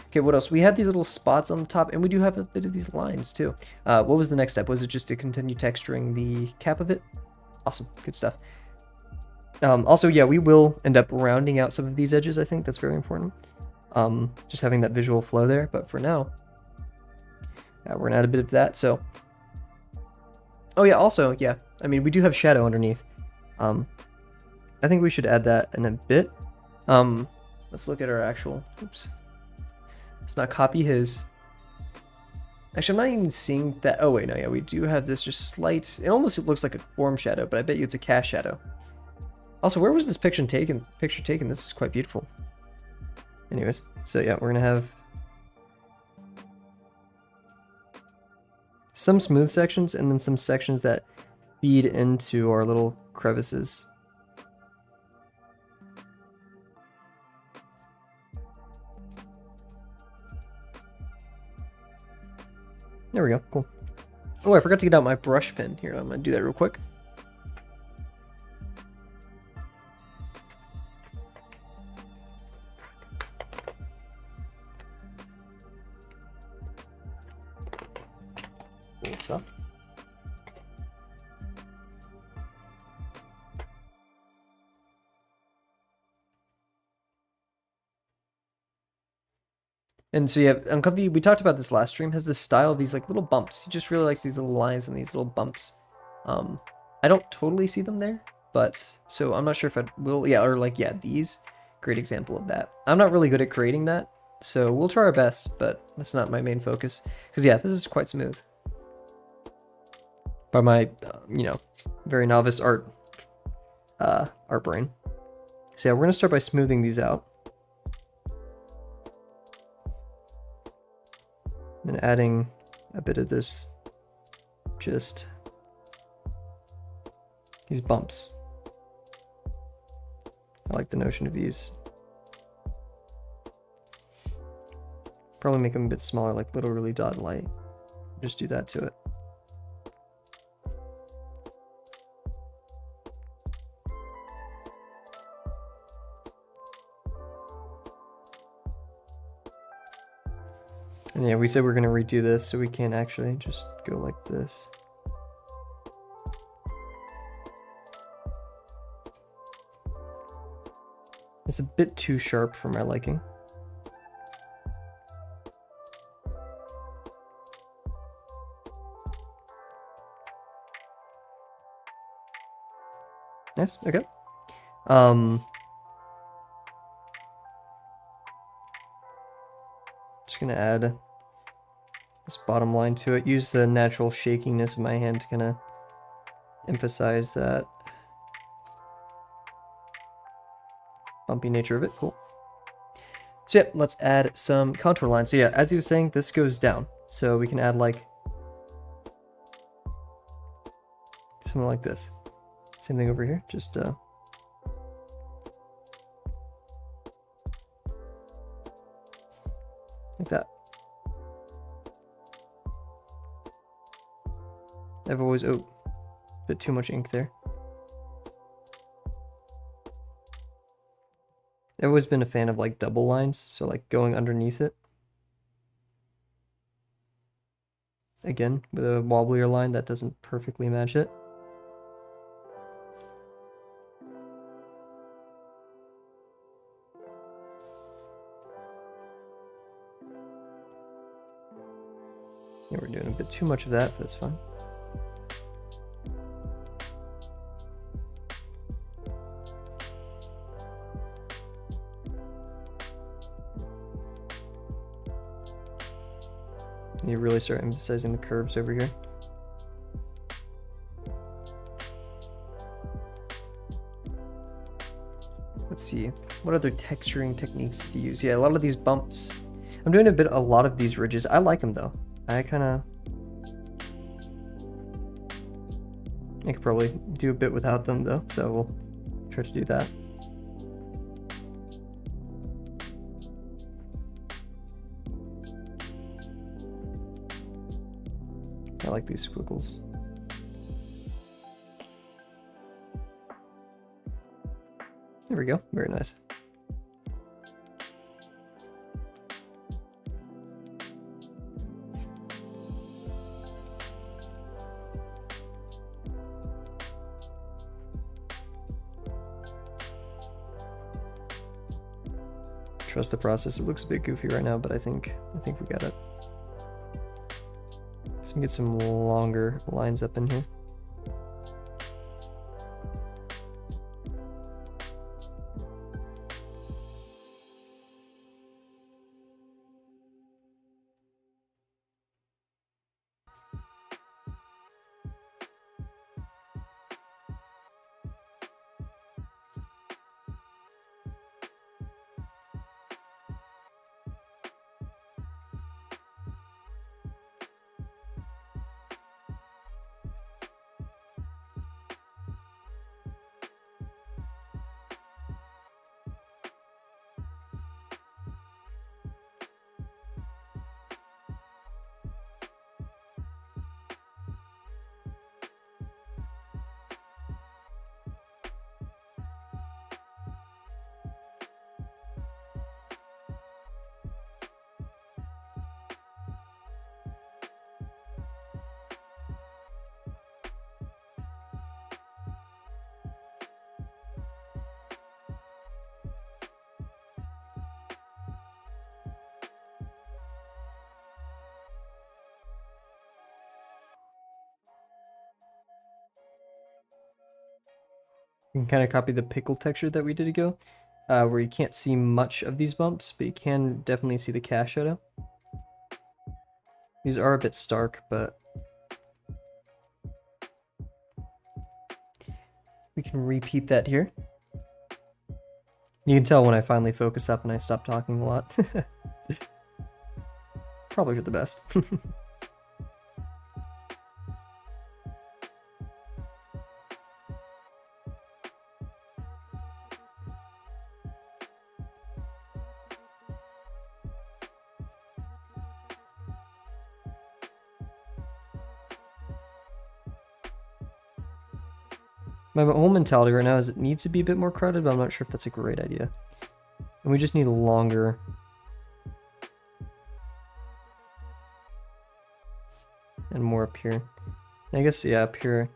Okay, what else? We have these little spots on the top, and we do have a bit of these lines, too. What was the next step? Was it just to continue texturing the cap of it? Awesome. Good stuff. Also, yeah, we will end up rounding out some of these edges, I think. That's very important. Just having that visual flow there. But for now, we're going to add a bit of that, so... Oh, yeah, also, yeah. I mean, we do have shadow underneath. I think we should add that in a bit. Let's look at our actual, oops. Let's not copy his. Actually, I'm not even seeing that. Oh wait, no, yeah, we do have this just slight, it almost looks like a form shadow, but I bet you it's a cast shadow. Also, where was this picture taken? This is quite beautiful. Anyways, so yeah, we're gonna have some smooth sections and then some sections that feed into our little crevices. There we go, cool. Oh, I forgot to get out my brush pen. Here, I'm gonna do that real quick. Cool. And so yeah, Uncomfy, we talked about this last stream, has this style of these like little bumps. He just really likes these little lines and these little bumps. I don't totally see them there, but so I'm not sure if I will, yeah, or like, yeah, these, great example of that. I'm not really good at creating that, so we'll try our best, but that's not my main focus. Because yeah, this is quite smooth. By my, you know, very novice art brain. So yeah, we're gonna start by smoothing these out. And adding a bit of this, just these bumps. I like the notion of these. Probably make them a bit smaller, like little really dot light. Just do that to it. And yeah, we said we're going to redo this, so we can't actually just go like this. It's a bit too sharp for my liking. Nice, okay. Just gonna add this bottom line to it. Use the natural shakiness of my hand to kind of emphasize that bumpy nature of it. Cool. So yeah, let's add some contour lines. So yeah, as he was saying, this goes down. So we can add like something like this. Same thing over here, just like that. I've always, oh, a bit too much ink there. I've always been a fan of like double lines, so like going underneath it. Again, with a wobblier line that doesn't perfectly match it. Yeah, we're doing a bit too much of that, but that's fine. You really start emphasizing the curves over here. Let's see, what other texturing techniques to use? Yeah, a lot of these bumps. I'm doing a lot of these ridges. I like them though. I could probably do a bit without them though, so we'll try to do that. I like these squiggles. There we go, very nice. Trust the process. It looks a bit goofy right now, but I think we got it. Let's get some longer lines up in here. You can kind of copy the pickle texture that we did ago, where you can't see much of these bumps, but you can definitely see the cast shadow. These are a bit stark, but we can repeat that here. You can tell when I finally focus up and I stop talking a lot. Probably for the best. My whole mentality right now is it needs to be a bit more crowded, but I'm not sure if that's a great idea. And we just need a longer... and more up here. And I guess, yeah, up here.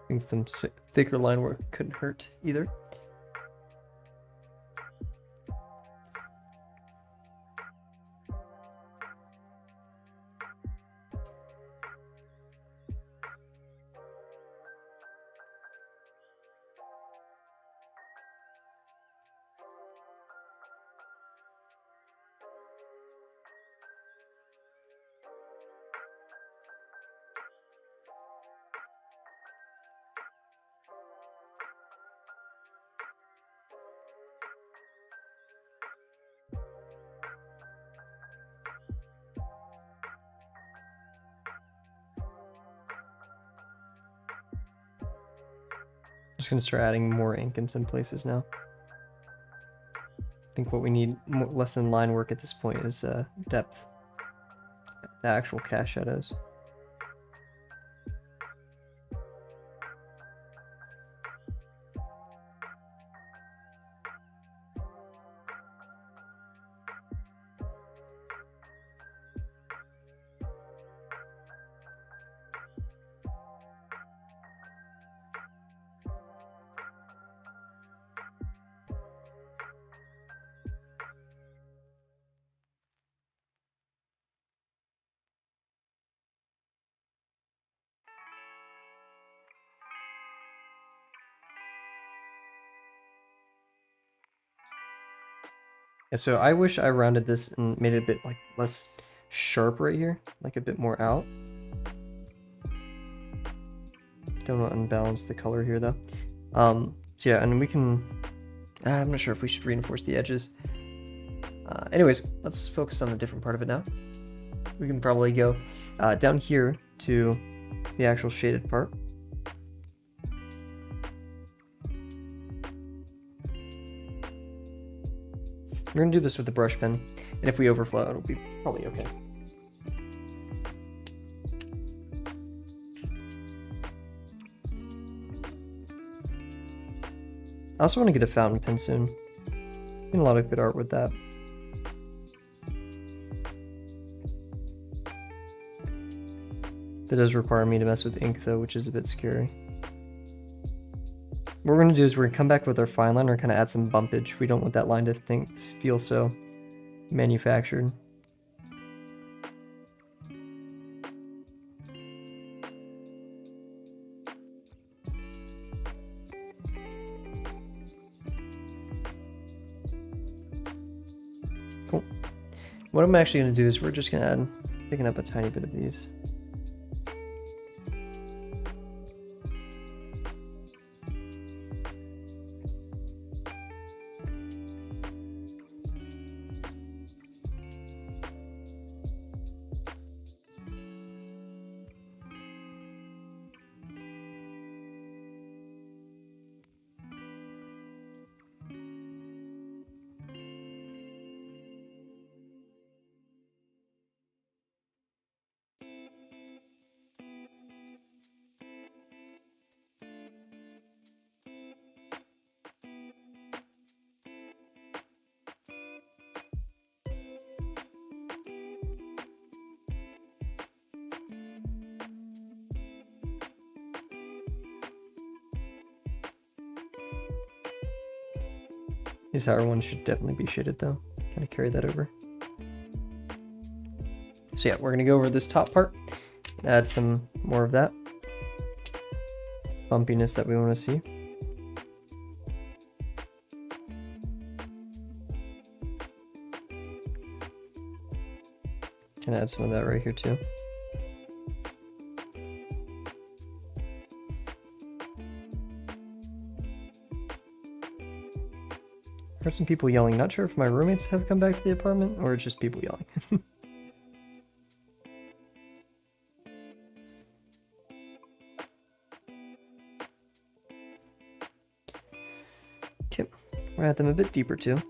I think some thicker line work couldn't hurt either. Just gonna start adding more ink in some places now. I think what we need less than line work at this point is depth. The actual cast shadows. Yeah, so I wish I rounded this and made it a bit like less sharp right here, like a bit more out. Don't want to unbalance the color here though. So yeah, and we can, I'm not sure if we should reinforce the edges. Anyways, let's focus on a different part of it now. We can probably go down here to the actual shaded part. We're gonna do this with the brush pen, and if we overflow, it'll be probably okay. I also want to get a fountain pen soon. Doing a lot of good art with that. That does require me to mess with ink though, which is a bit scary. What we're going to do is we're going to come back with our fine line and kind of add some bumpage. We don't want that line to feel so manufactured. Cool. What I'm actually going to do is we're just going to add, picking up a tiny bit of these. These higher ones should definitely be shaded though. Kind of carry that over. So yeah, we're gonna go over this top part, add some more of that bumpiness that we want to see. Can add some of that right here too. Heard some people yelling. Not sure if my roommates have come back to the apartment or it's just people yelling. Okay, we're at them a bit deeper too.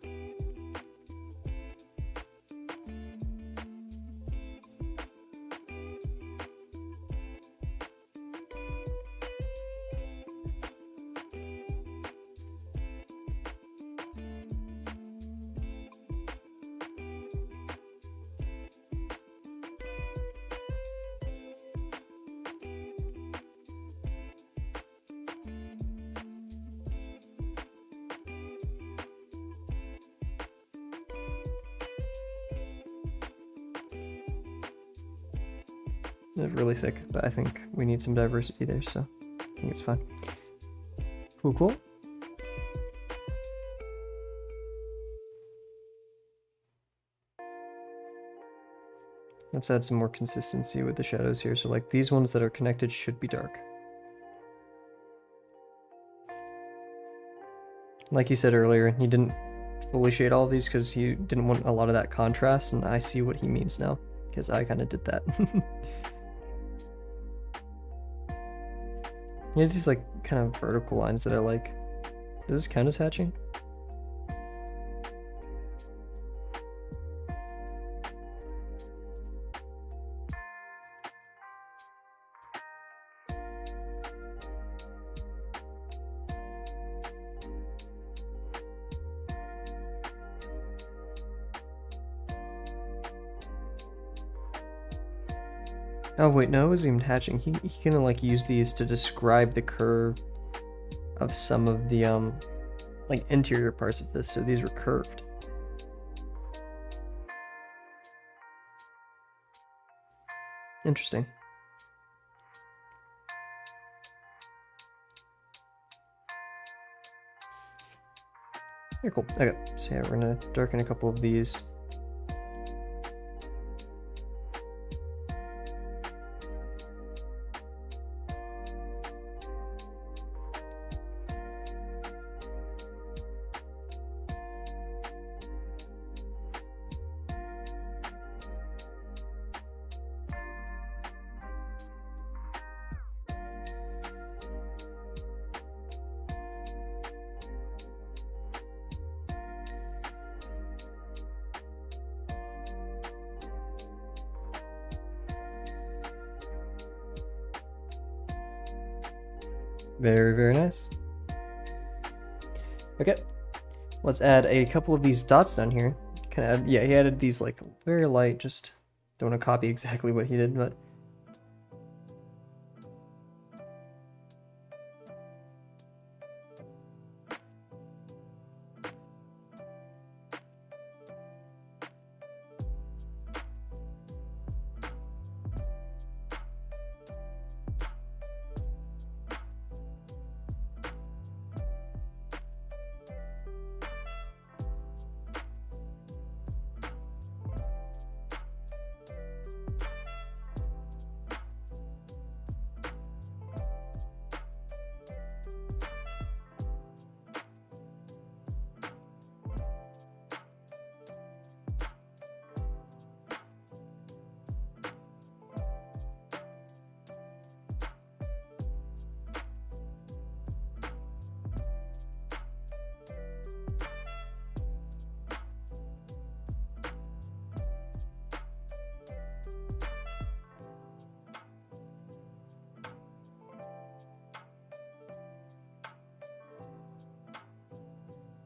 They're really thick, but I think we need some diversity there, so I think it's fine. Cool, cool. Let's add some more consistency with the shadows here. So like these ones that are connected should be dark. Like he said earlier, he didn't fully shade all of these because he didn't want a lot of that contrast, and I see what he means now because I kind of did that. He has these like kind of vertical lines that are like, does this count as hatching? Oh wait, no, it wasn't even hatching. He can like use these to describe the curve of some of the like interior parts of this, so these were curved. Interesting. Very cool. Okay, so yeah, we're gonna darken a couple of these. Very, very nice. Okay, let's add a couple of these dots down here. Kind of, yeah, he added these like very light, just don't want to copy exactly what he did, but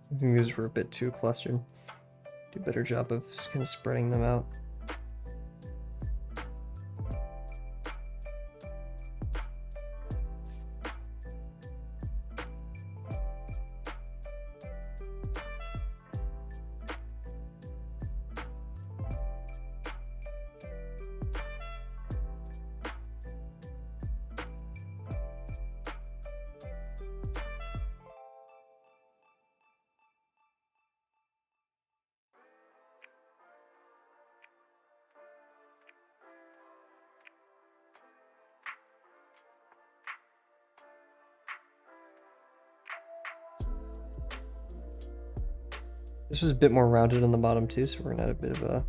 I think these were a bit too clustered. Do a better job of just kind of spreading them out. This was a bit more rounded on the bottom too, so we're gonna add a bit of a...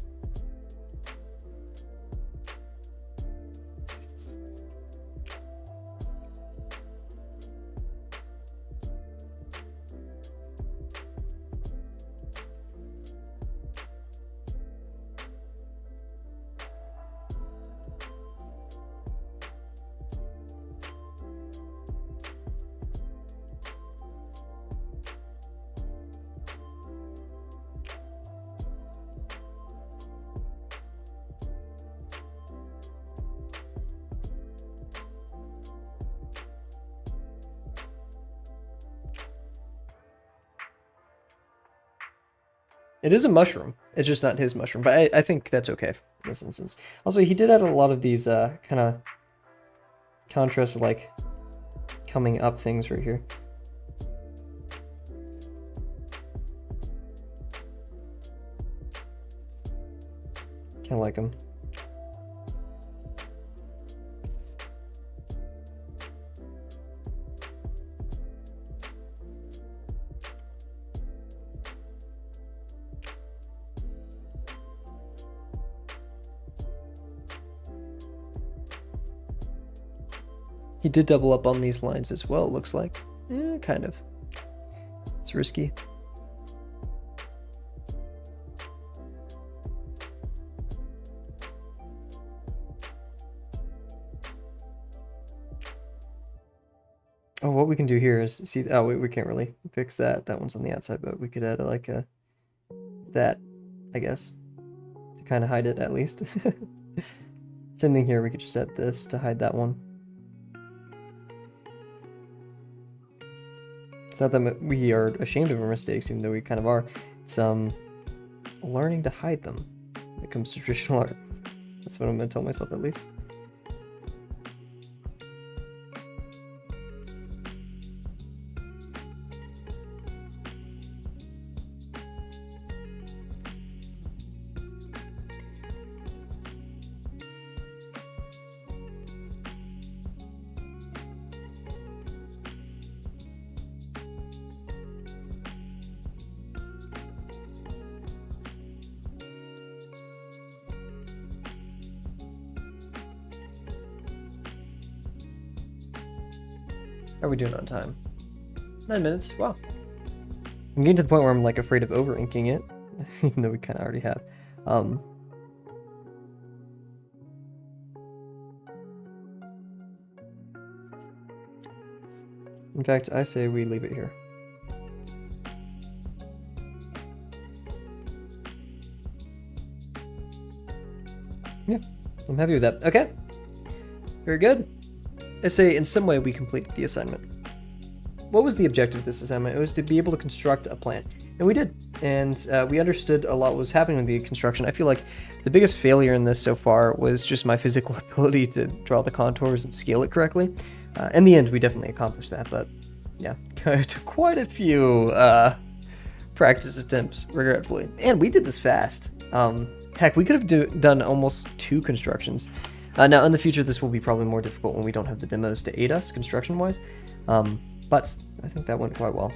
It is a mushroom. It's just not his mushroom, but I think that's okay in this instance. Also, he did add a lot of these kind of contrast, like coming up things right here. Kind of like them. He did double up on these lines as well, it looks like. Kind of. It's risky. Oh, what we can do here is see. Oh, wait, we can't really fix that. That one's on the outside, but we could add like a that, I guess, to kind of hide it at least. Same thing here. We could just add this to hide that one. It's not that we are ashamed of our mistakes, even though we kind of are. It's learning to hide them when it comes to traditional art. That's what I'm going to tell myself, at least. How are we doing on time? 9 minutes. Wow. I'm getting to the point where I'm like afraid of over inking it, even though we kind of already have. In fact, I say we leave it here. Yeah, I'm happy with that. Okay. Very good. I say in some way we completed the assignment. What was the objective of this assignment? It was to be able to construct a plant, and we did. And we understood a lot was happening with the construction. I feel like the biggest failure in this so far was just my physical ability to draw the contours and scale it correctly. In the end, we definitely accomplished that, but yeah, it took quite a few practice attempts, regretfully. And we did this fast. Heck, we could have done almost 2 constructions. Now, in the future, this will be probably more difficult when we don't have the demos to aid us construction-wise, but I think that went quite well.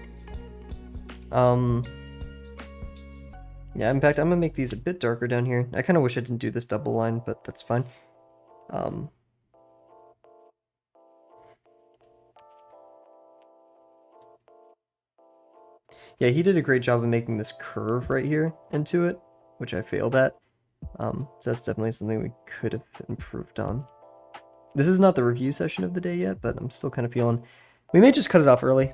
Yeah, in fact, I'm going to make these a bit darker down here. I kind of wish I didn't do this double line, but that's fine. Yeah, he did a great job of making this curve right here into it, which I failed at. So that's definitely something we could have improved on. This is not the review session of the day yet, but I'm still kind of feeling... We may just cut it off early.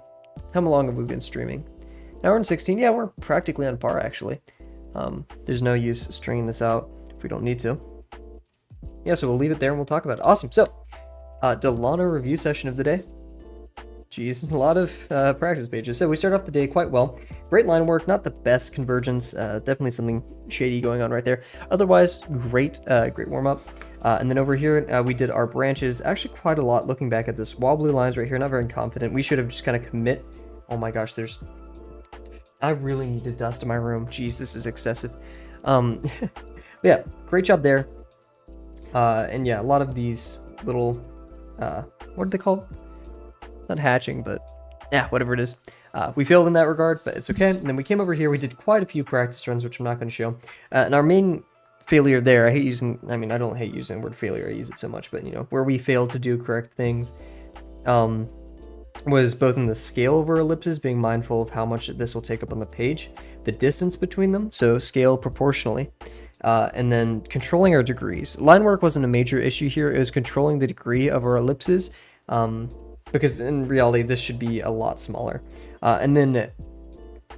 How long have we been streaming? Now we're in 16. Yeah, we're practically on par, actually. There's no use stringing this out if we don't need to. Yeah, so we'll leave it there and we'll talk about it. Awesome. So, Delano review session of the day. Jeez, a lot of practice pages. So we start off the day quite well. Great line work, not the best convergence. Definitely something shady going on right there. Otherwise, great warm-up. And then over here, we did our branches. Actually, quite a lot looking back at this. Wobbly lines right here, not very confident. We should have just kind of commit. Oh my gosh, I really need to dust in my room. Jeez, this is excessive. Yeah, great job there. And yeah, a lot of these little, what are they called? Not hatching, but yeah, whatever it is. We failed in that regard, but it's okay. And then we came over here, we did quite a few practice runs, which I'm not going to show. And our main failure there, I mean, I don't hate using the word failure, I use it so much, but, you know, where we failed to do correct things, was both in the scale of our ellipses, being mindful of how much this will take up on the page, the distance between them, so scale proportionally, and then controlling our degrees. Line work wasn't a major issue here, it was controlling the degree of our ellipses, because in reality this should be a lot smaller. And then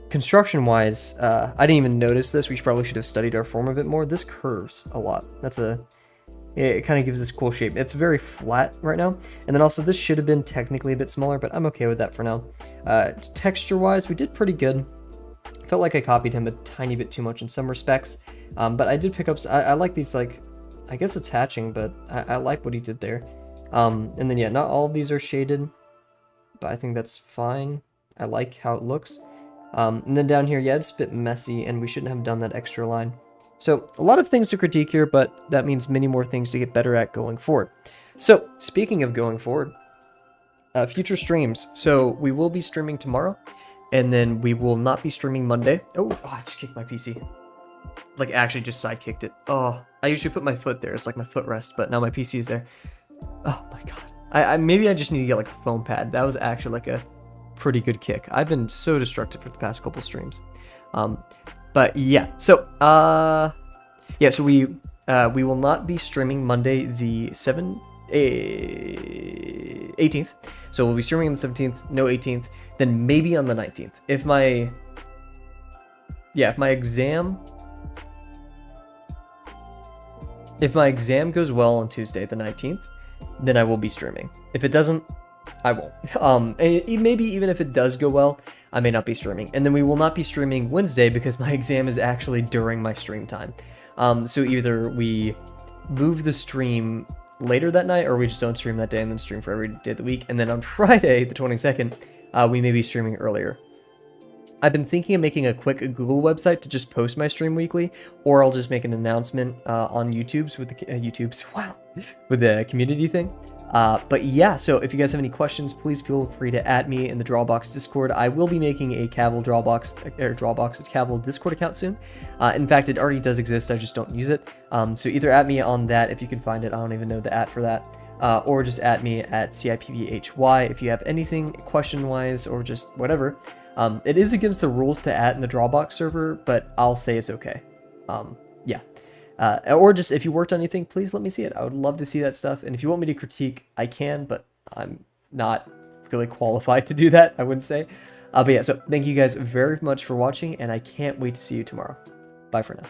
construction wise, I didn't even notice this, we probably should have studied our form a bit more. This curves a lot. It kind of gives this cool shape. It's very flat right now. And then also this should have been technically a bit smaller, but I'm okay with that for now. Texture wise, we did pretty good. Felt like I copied him a tiny bit too much in some respects. But I did pick up, I like these, like, I guess it's hatching, but I like what he did there. And then yeah, not all of these are shaded, but I think that's fine. I like how it looks. And then down here, yeah, it's a bit messy and we shouldn't have done that extra line. So a lot of things to critique here, but that means many more things to get better at going forward. So speaking of going forward, future streams. So we will be streaming tomorrow, and then we will not be streaming Monday. Oh, I just kicked my PC. Like, actually just side kicked it. Oh, I usually put my foot there. It's like my footrest, but now my PC is there. Oh my god. Maybe I just need to get like a foam pad. That was actually like a pretty good kick. I've been so destructive for the past couple streams. But yeah, so so we will not be streaming Monday the 18th. So we'll be streaming on the 17th, no 18th, then maybe on the 19th. If my exam goes well on Tuesday the 19th, then I will be streaming. If it doesn't, I won't. And maybe even if it does go well, I may not be streaming. And then we will not be streaming Wednesday because my exam is actually during my stream time. So either we move the stream later that night, or we just don't stream that day and then stream for every day of the week. And then on Friday, the 22nd, we may be streaming earlier. I've been thinking of making a quick Google website to just post my stream weekly, or I'll just make an announcement on YouTube's with the with the community thing. But yeah, so if you guys have any questions, please feel free to add me in the Drawbox Discord. I will be making a Kavel Kavel Discord account soon. In fact, it already does exist, I just don't use it. So either add me on that if you can find it. I don't even know the @ for that. Or just add me at CIPVHY if you have anything question-wise or just whatever. It is against the rules to add in the Drawbox server, but I'll say it's okay. Yeah. Or just if you worked on anything, please let me see it. I would love to see that stuff. And if you want me to critique, I can, but I'm not really qualified to do that, I wouldn't say. But yeah, so thank you guys very much for watching, and I can't wait to see you tomorrow. Bye for now.